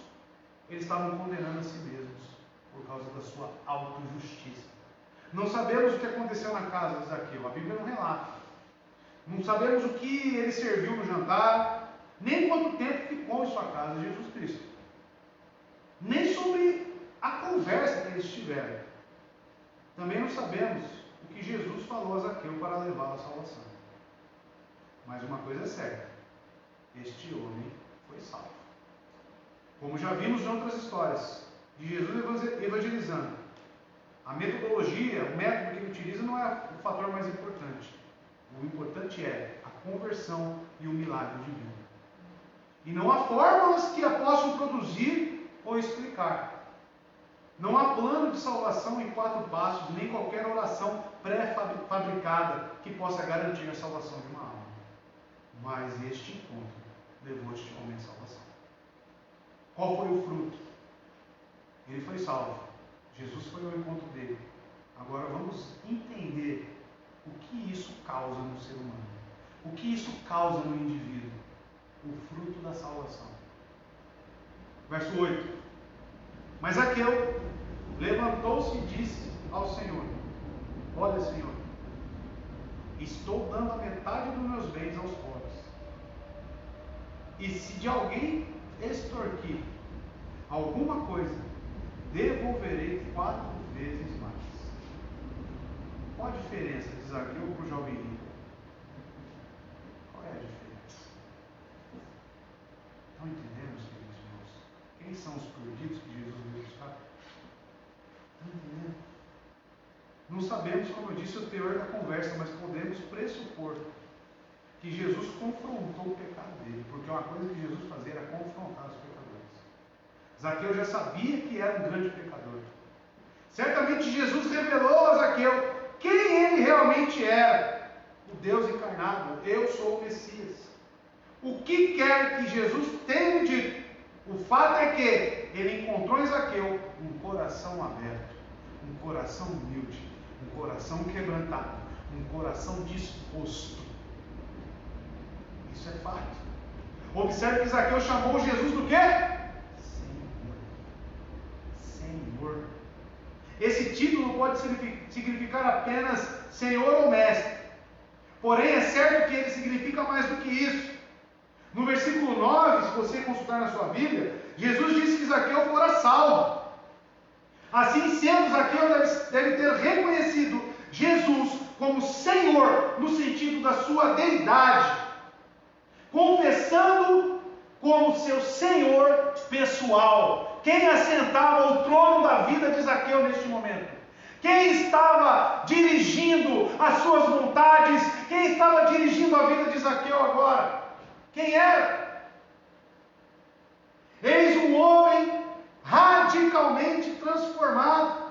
A: eles estavam condenando a si mesmos por causa da sua autojustiça. Não sabemos o que aconteceu na casa de Zaqueu. A Bíblia não relata. Não sabemos o que ele serviu no jantar, nem quanto tempo ficou em sua casa Jesus Cristo. Nem sobre a conversa que eles tiveram. Também não sabemos o que Jesus falou a Zaqueu para levá-lo à salvação. Mas uma coisa é certa: este homem foi salvo. Como já vimos em outras histórias de Jesus evangelizando, a metodologia, o método que ele utiliza não é o fator mais importante. O importante é a conversão e o milagre divino. E não há fórmulas que a possam produzir ou explicar. Não há plano de salvação em 4 passos, nem qualquer oração pré-fabricada que possa garantir a salvação de uma alma. Mas este encontro levou este homem à salvação. Qual foi o fruto? Ele foi salvo. Jesus foi ao encontro dele. Agora vamos entender o que isso causa no ser humano. O que isso causa no indivíduo. O fruto da salvação. Verso 8. Mas Zaqueu levantou-se e disse ao Senhor: olha, Senhor, estou dando a metade dos meus bens aos pobres. E se de alguém extorquir alguma coisa, devolverei 4 vezes mais. Qual a diferença de Zaqueu para o jovem rico? Qual é a diferença? Estão entendendo, queridos irmãos? Quem são os perdidos que Jesus veio buscar? Estão entendendo? Não sabemos, como eu disse, o teor da conversa, mas podemos pressupor que Jesus confrontou o pecado dele, porque uma coisa que Jesus fazia era confrontar os pecadores. Zaqueu já sabia que era um grande pecador. Certamente Jesus revelou a Zaqueu quem ele realmente era: o Deus encarnado. Eu sou o Messias. O que quer que Jesus tenha dito, o fato é que ele encontrou em Zaqueu um coração aberto, um coração humilde, um coração quebrantado, um coração disposto. Isso é fato. Observe que Zaqueu chamou Jesus do quê? Senhor. Esse título pode significar apenas Senhor ou Mestre. Porém, é certo que ele significa mais do que isso. No versículo 9, se você consultar na sua Bíblia, Jesus disse que Zaqueu fora salvo. Assim sendo, Zaqueu deve ter reconhecido Jesus como Senhor, no sentido da sua deidade, confessando como seu Senhor pessoal. Quem assentava ao trono da vida de Zaqueu neste momento? Quem estava dirigindo as suas vontades? Quem estava dirigindo a vida de Zaqueu agora? Quem era? Eis um homem radicalmente transformado.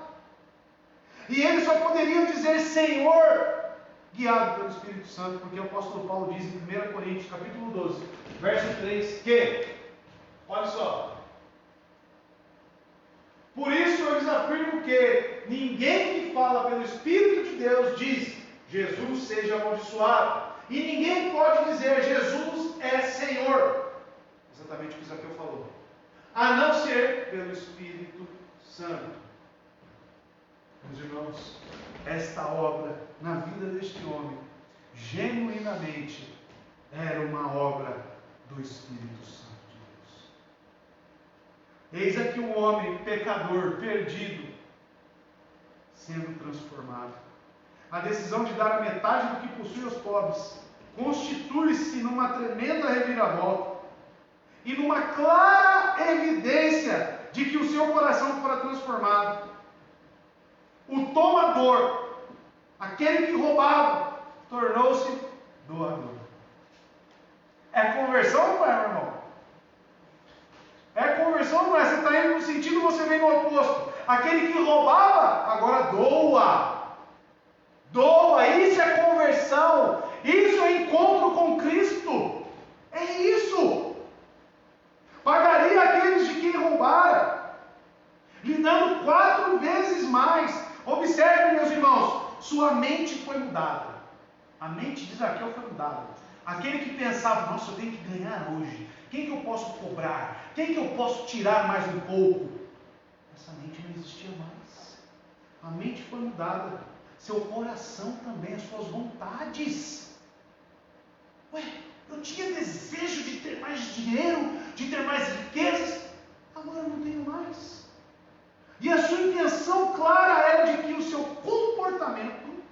A: E ele só poderia dizer Senhor, guiado pelo Espírito Santo, porque o apóstolo Paulo diz em 1 Coríntios, capítulo 12, verso 3, que, olha só, por isso eu lhes afirmo que ninguém que fala pelo Espírito de Deus diz, Jesus seja amaldiçoado, e ninguém pode dizer, Jesus é Senhor, exatamente o que Zaqueu falou, a não ser pelo Espírito Santo. Meus irmãos, esta obra na vida deste homem, genuinamente, era uma obra do Espírito Santo de Deus. Eis aqui um homem pecador, perdido, sendo transformado. A decisão de dar a metade do que possui aos pobres constitui-se numa tremenda reviravolta e numa clara evidência de que o seu coração fora transformado. O tomador, aquele que roubava, tornou-se doador. É conversão ou não é, meu irmão? É conversão ou não é? Você está indo no sentido, você vem no oposto. Aquele que roubava, agora doa. Doa, isso é conversão. Isso é encontro com Cristo. É isso. Pagaria aqueles de quem roubara, lhe dando 4 vezes mais. Observe, meus irmãos, sua mente foi mudada. A mente de Zaqueu foi mudada. Aquele que pensava, nossa, eu tenho que ganhar hoje. Quem que eu posso cobrar? Quem que eu posso tirar mais um pouco? Essa mente não existia mais. A mente foi mudada. Seu coração também, as suas vontades. Ué, eu tinha desejo de ter mais dinheiro, de ter mais riquezas. Agora eu não tenho mais. E a sua intenção clara era de que o seu comportamento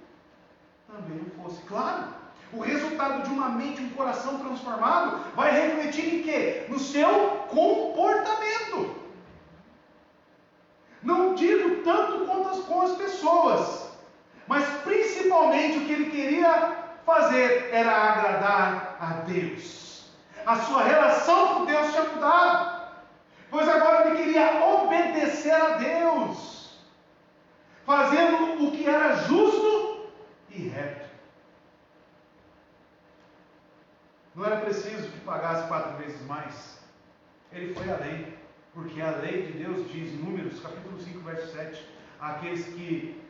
A: também não fosse. Claro, o resultado de uma mente, um coração transformado, vai refletir em quê? No seu comportamento. Não digo tanto quanto com as pessoas, mas principalmente o que ele queria fazer era agradar a Deus. A sua relação com Deus tinha mudado. Pois agora ele queria obedecer a Deus, fazendo o que era justo e reto. Não era preciso que pagasse 4 vezes mais. Ele foi além, porque a lei de Deus diz em Números, capítulo 5, verso 7, aqueles que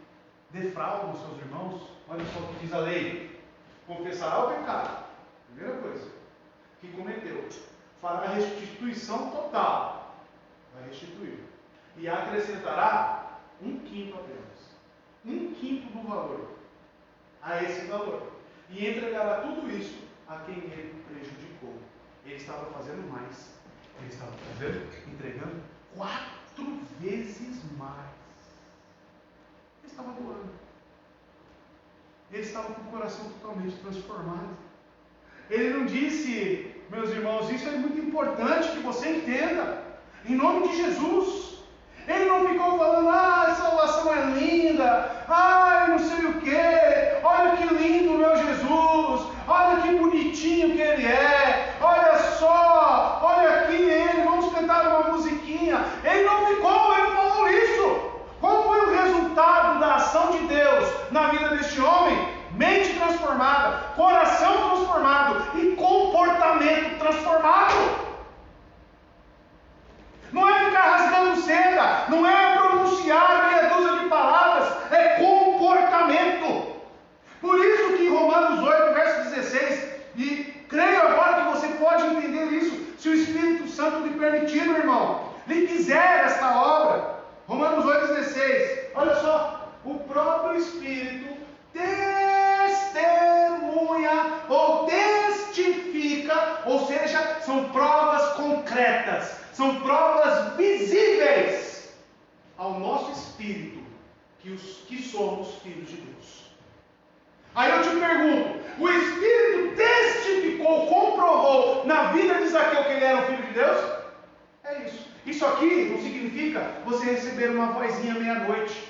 A: defraudam os seus irmãos, olha só o que diz a lei: confessará o pecado, primeira coisa, que cometeu, fará restituição total, vai restituir, e acrescentará 1/5 apenas, 1/5 do valor, a esse valor, e entregará tudo isso a quem ele prejudicou. Ele estava fazendo mais, ele estava entregando 4 vezes mais. Ele estava doando, ele estava com o coração totalmente transformado. Ele não disse, meus irmãos, isso é muito importante que você entenda, em nome de Jesus. Ele não ficou falando, a salvação é linda, ai, não sei o que, olha que lindo meu Jesus, olha que bonitinho que ele é, olha só, olha aqui ele, vamos cantar uma musiquinha. Ele não falou isso. Qual foi o resultado da ação de Deus na vida deste homem? Mente transformada, coração transformado e comportamento transformado. Não é ficar rasgando seda, não é pronunciar meia dúzia de palavras, é comportamento. Por isso que Romanos 8, verso 16, e creio agora que você pode entender isso, se o Espírito Santo lhe permitir, meu irmão, lhe quiser esta obra. Romanos 8, 16, olha só, o próprio Espírito testemunha ou testifica, ou seja, são provas concretas, são provas visíveis ao nosso espírito que somos filhos de Deus. Aí eu te pergunto, o Espírito testificou, comprovou na vida de Zaqueu que ele era um filho de Deus? É isso. Isso aqui não significa você receber uma vozinha meia-noite,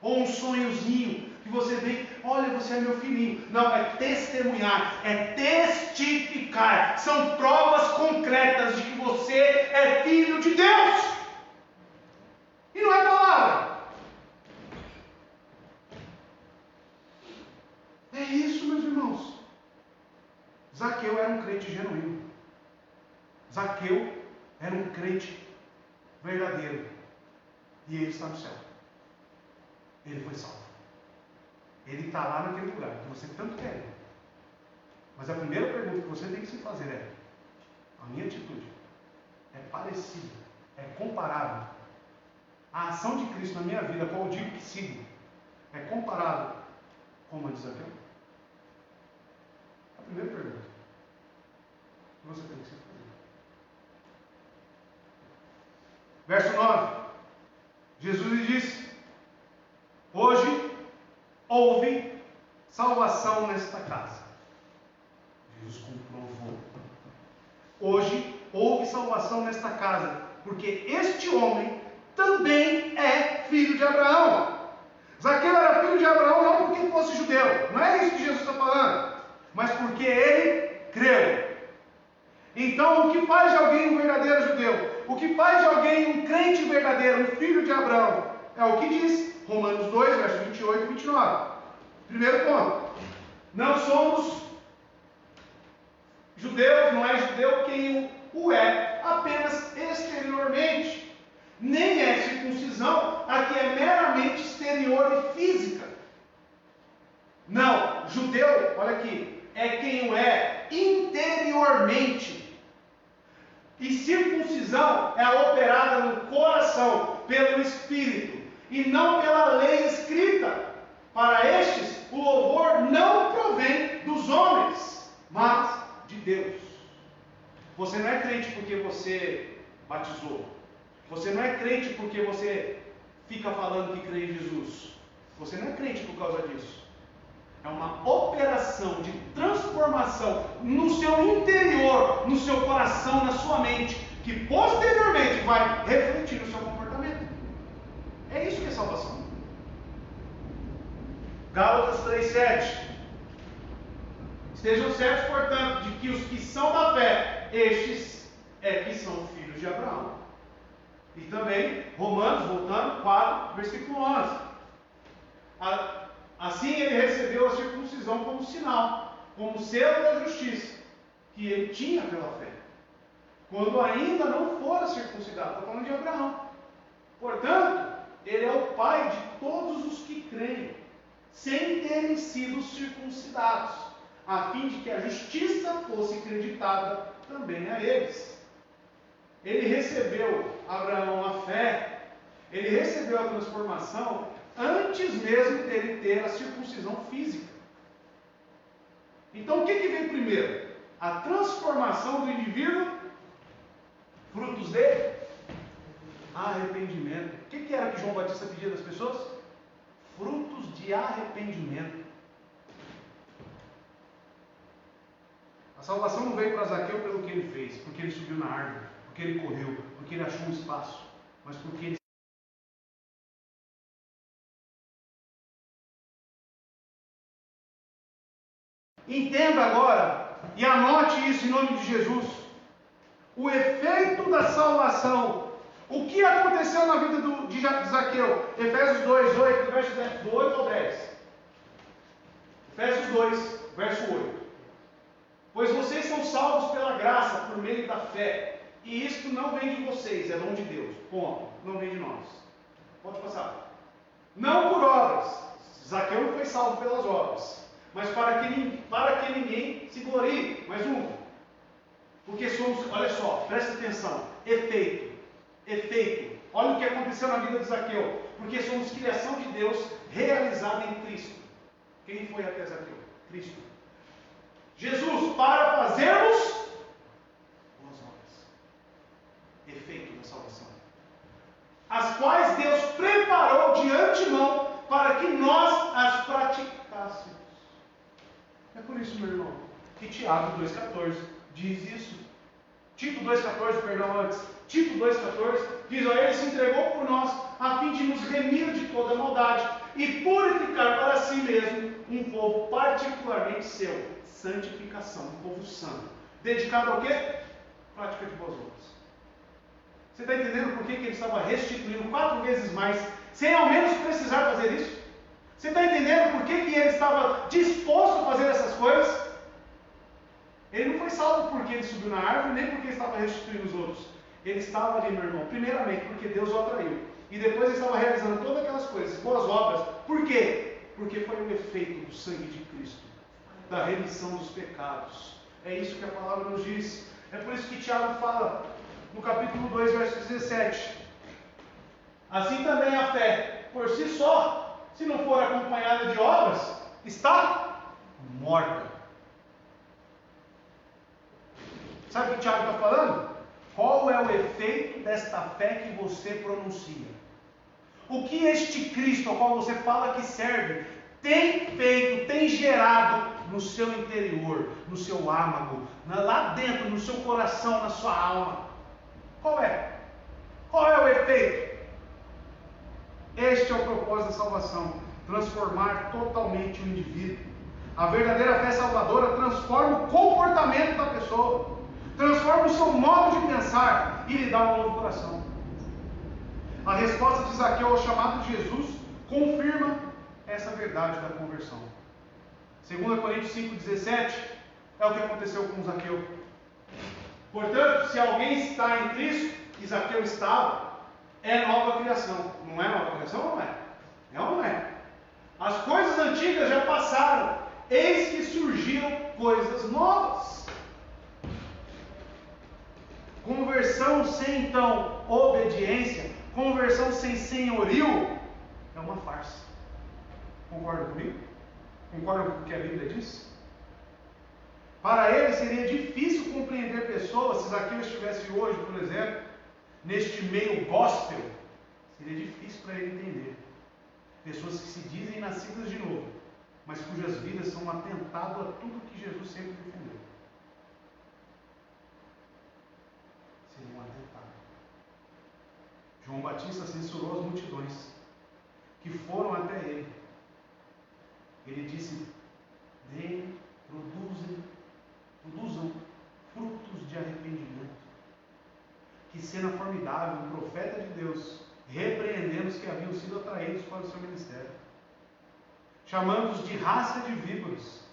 A: ou um sonhozinho, que você vem, olha, você é meu filhinho. Não, é testemunhar, é testificar. São provas concretas de que você é filho de Deus. E não é palavra. É isso, meus irmãos. Zaqueu era um crente genuíno. Zaqueu era um crente verdadeiro. E ele está no céu. Ele foi salvo. Ele está lá naquele lugar que você tanto quer. Mas a primeira pergunta que você tem que se fazer é: a minha atitude é parecida, é comparável? A ação de Cristo na minha vida, qual eu digo que sigo, é comparável com a de Zaqueu? A primeira pergunta que você tem que se fazer. Verso 9. Jesus lhe disse: hoje houve salvação nesta casa. Jesus comprovou. Hoje houve salvação nesta casa, porque este homem também é filho de Abraão. Zaqueu era filho de Abraão não porque fosse judeu, não é isso que Jesus está falando, mas porque ele creu. Então, o que faz de alguém um verdadeiro judeu? O que faz de alguém um crente verdadeiro, um filho de Abraão? É o que diz Romanos 2, versos 28 e 29. Primeiro ponto: não somos judeus, não é judeu quem o é apenas exteriormente. Nem é circuncisão a que é meramente exterior e física. Não, judeu, olha aqui, é quem o é interiormente. E circuncisão é operada no coração, pelo Espírito, e não pela lei escrita. Para estes, o louvor não provém dos homens, mas de Deus. Você não é crente porque você batizou. Você não é crente porque você fica falando que crê em Jesus. Você não é crente por causa disso. É uma operação de transformação no seu interior, no seu coração, na sua mente, que posteriormente vai refletir no seu comportamento. É isso que é salvação. Gálatas 3:7. Estejam certos, portanto, de que os que são da fé, estes é que são filhos de Abraão. E também, Romanos, voltando, 4, versículo 11. Assim ele recebeu a circuncisão como sinal, como selo da justiça, que ele tinha pela fé, quando ainda não fora circuncidado. Está falando de Abraão. Portanto, ele é o pai de todos os que creem, sem terem sido circuncidados, a fim de que a justiça fosse creditada também a eles. Ele recebeu, Abraão, a fé, ele recebeu a transformação antes mesmo dele ter a circuncisão física. Então o que vem primeiro? A transformação do indivíduo, frutos de arrependimento. O que era que João Batista pedia das pessoas? Frutos de arrependimento. A salvação não veio para Zaqueu pelo que ele fez, porque ele subiu na árvore, porque ele correu, porque ele achou um espaço, mas porque ele entenda agora e anote isso em nome de Jesus. O efeito da salvação. O que aconteceu na vida de Zaqueu? Efésios 2, 8, verso 10, do 8 ao 10. Efésios 2, verso 8. Pois vocês são salvos pela graça, por meio da fé. E isto não vem de vocês, é dom de Deus. Ponto. Não vem de nós. Pode passar. Não por obras. Zaqueu não foi salvo pelas obras. Mas para que ninguém se glorie. Mais um. Porque somos, olha só, presta atenção. Efeito. Olha o que aconteceu na vida de Zaqueu. Porque somos criação de Deus realizada em Cristo. Quem foi até Zaqueu? Cristo. Jesus, para fazermos boas obras. Efeito da salvação. As quais Deus preparou de antemão para que nós as praticássemos. É por isso, meu irmão, que Tiago 2,14 diz isso. Tito 2,14, perdão, antes. Tito 2,14 diz: ó, ele se entregou por nós a fim de nos remir de toda maldade
C: e purificar para si mesmo um povo particularmente seu. Santificação, um povo santo. Dedicado ao quê? Prática de boas obras. Você está entendendo por que ele estava restituindo 4 vezes mais, sem ao menos precisar fazer isso? Você está entendendo por que ele estava disposto a fazer essas coisas? Ele não foi salvo porque ele subiu na árvore, nem porque estava restituindo os outros. Ele estava ali, meu irmão, primeiramente porque Deus o atraiu. E depois ele estava realizando todas aquelas coisas, boas obras. Por quê? Porque foi o efeito do sangue de Cristo, da remissão dos pecados. É isso que a palavra nos diz. É por isso que Tiago fala, no capítulo 2, verso 17. Assim também a fé, por si só, se não for acompanhada de obras, está morta. Sabe o que o Tiago está falando? Qual é o efeito desta fé que você pronuncia? O que este Cristo, ao qual você fala que serve, tem feito, tem gerado no seu interior, no seu âmago, lá dentro, no seu coração, na sua alma? Qual é? Qual é o efeito? Este é o propósito da salvação: transformar totalmente o indivíduo. A verdadeira fé salvadora transforma o comportamento da pessoa, transforma o seu modo de pensar e lhe dá um novo coração. A resposta de Zaqueu ao chamado de Jesus confirma essa verdade da conversão. 2 Coríntios 5,17 é o que aconteceu com Zaqueu. Portanto, se alguém está em Cristo, e Zaqueu estava, é nova criação. Não é nova criação ou não é? É ou não é? As coisas antigas já passaram, eis que surgiram coisas novas. Conversão sem, então, obediência, conversão sem senhorio, é uma farsa. Concorda comigo? Concorda com o que a Bíblia diz? Para ele seria difícil compreender pessoas, se Zaqueu estivesse hoje, por exemplo, neste meio gospel, seria difícil para ele entender. Pessoas que se dizem nascidas de novo, mas cujas vidas são um atentado a tudo que Jesus sempre defendeu. Seria um atentado. João Batista censurou as multidões que foram até ele. Ele disse: deem, produzam frutos de arrependimento. Que cena formidável, um profeta de Deus repreendendo os que haviam sido atraídos para o seu ministério, chamando-os de raça de víboras.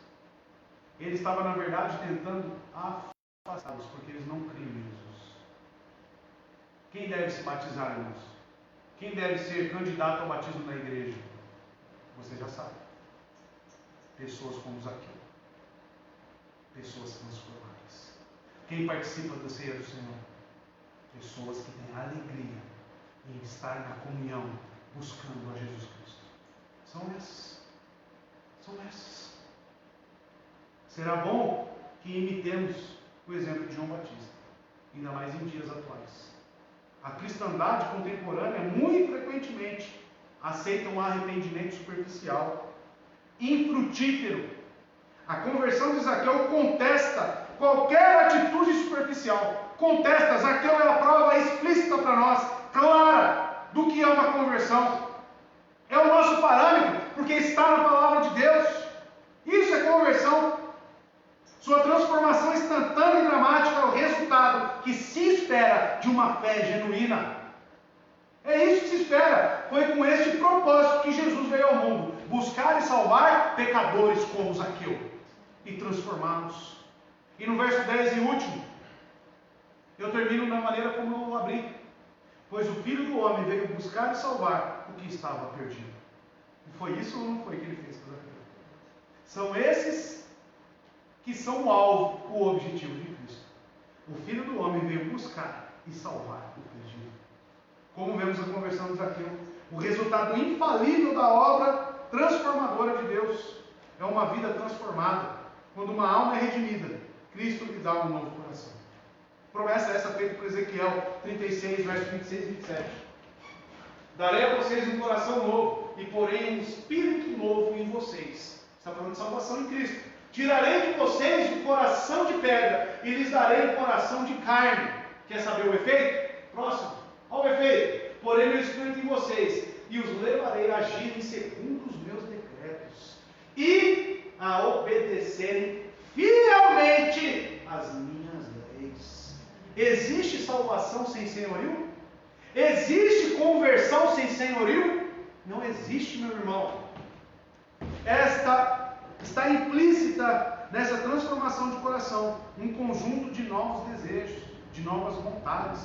C: Ele estava, na verdade, tentando afastá-los, porque eles não criam em Jesus. Quem deve se batizar, irmãos? Quem deve ser candidato ao batismo na igreja? Você já sabe. Pessoas como Zaqueu. Pessoas transformadas. Quem participa da ceia do Senhor? Pessoas que têm alegria em estar na comunhão, buscando a Jesus Cristo. São essas. São essas. Será bom que imitemos o exemplo de João Batista, ainda mais em dias atuais. A cristandade contemporânea muito frequentemente aceita um arrependimento superficial, infrutífero. A conversão de Zaqueu contesta qualquer atitude superficial. Contesta. Zaqueu é a prova explícita para nós, clara, do que é uma conversão. É o nosso parâmetro, porque está na palavra de Deus. Isso é conversão. Sua transformação instantânea e dramática é o resultado que se espera de uma fé genuína. É isso que se espera. Foi com este propósito que Jesus veio ao mundo: buscar e salvar pecadores como Zaqueu e transformá-los. E no verso 10 e último, eu termino da maneira como eu abri: pois o Filho do Homem veio buscar e salvar o que estava perdido. E foi isso ou não foi que ele fez com Zaqueu? São esses que são o alvo, o objetivo de Cristo. O Filho do Homem veio buscar e salvar o perdido. Como vemos a conversão de Zaqueu, o resultado infalível da obra transformadora de Deus é uma vida transformada. Quando uma alma é redimida, Cristo lhe dá um novo coração. Promessa essa feita por Ezequiel 36, versos 26 e 27. Darei a vocês um coração novo e porei um espírito novo em vocês. Está falando de salvação em Cristo. Tirarei de vocês o coração de pedra e lhes darei o coração de carne. Quer saber o efeito? Próximo. Olha o efeito. Porei meu espírito em vocês e os levarei a agir segundo e a obedecerem fielmente as minhas leis. Existe salvação sem senhorio? Existe conversão sem senhorio? Não existe, meu irmão. Esta está implícita nessa transformação de coração, um conjunto de novos desejos, de novas vontades,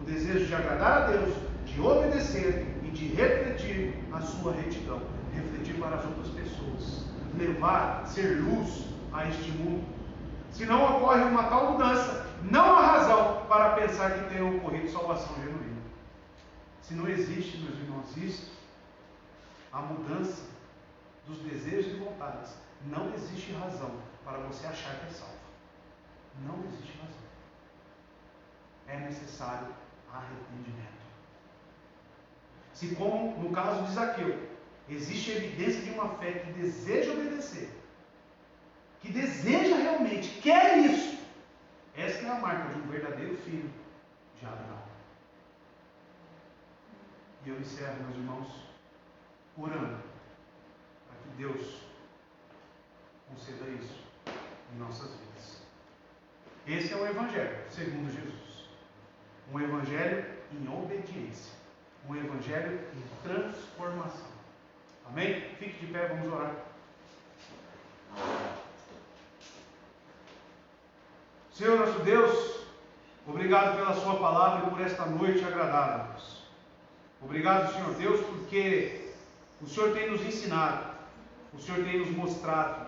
C: o desejo de agradar a Deus, de obedecer e de refletir a sua retidão, refletir para as outras pessoas, levar, ser luz a este mundo. Se não ocorre uma tal mudança, não há razão para pensar que tenha ocorrido salvação genuína. Se não existe, meus irmãos, isso, a mudança dos desejos e vontades, não existe razão para você achar que é salvo. Não existe razão. É necessário arrependimento. Se, como no caso de Zaqueu, existe evidência de uma fé que deseja obedecer, que deseja realmente, quer isso, esta é a marca de um verdadeiro filho de Abraão. E eu encerro, meus irmãos, orando para que Deus conceda isso em nossas vidas. Esse é o Evangelho segundo Jesus. Um Evangelho em obediência. Um Evangelho em transformação. Amém? Fique de pé, vamos orar. Senhor nosso Deus, obrigado pela sua palavra e por esta noite agradável, Deus. Obrigado, Senhor Deus, porque o Senhor tem nos ensinado, o Senhor tem nos mostrado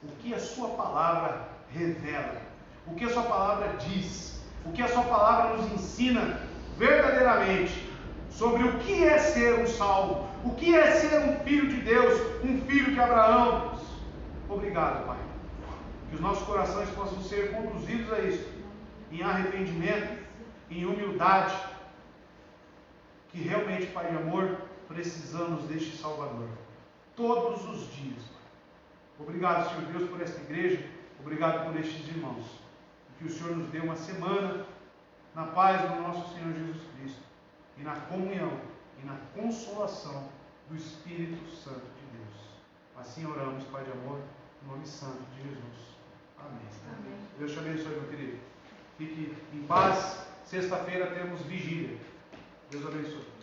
C: o que a sua palavra revela, o que a sua palavra diz, o que a sua palavra nos ensina verdadeiramente sobre o que é ser um salvo, o que é ser um filho de Deus, um filho de Abraão, Deus. Obrigado, Pai. Que os nossos corações possam ser conduzidos a isso, em arrependimento, em humildade, que realmente, Pai de amor, precisamos deste Salvador, todos os dias, Pai. Obrigado, Senhor Deus, por esta igreja, obrigado por estes irmãos, e que o Senhor nos dê uma semana na paz do nosso Senhor Jesus Cristo, e na comunhão, e na consolação do Espírito Santo de Deus. Assim oramos, Pai de amor, no nome santo de Jesus. Amém.
B: Amém.
C: Deus te abençoe, meu querido. Fique em paz. Sexta-feira temos vigília. Deus abençoe.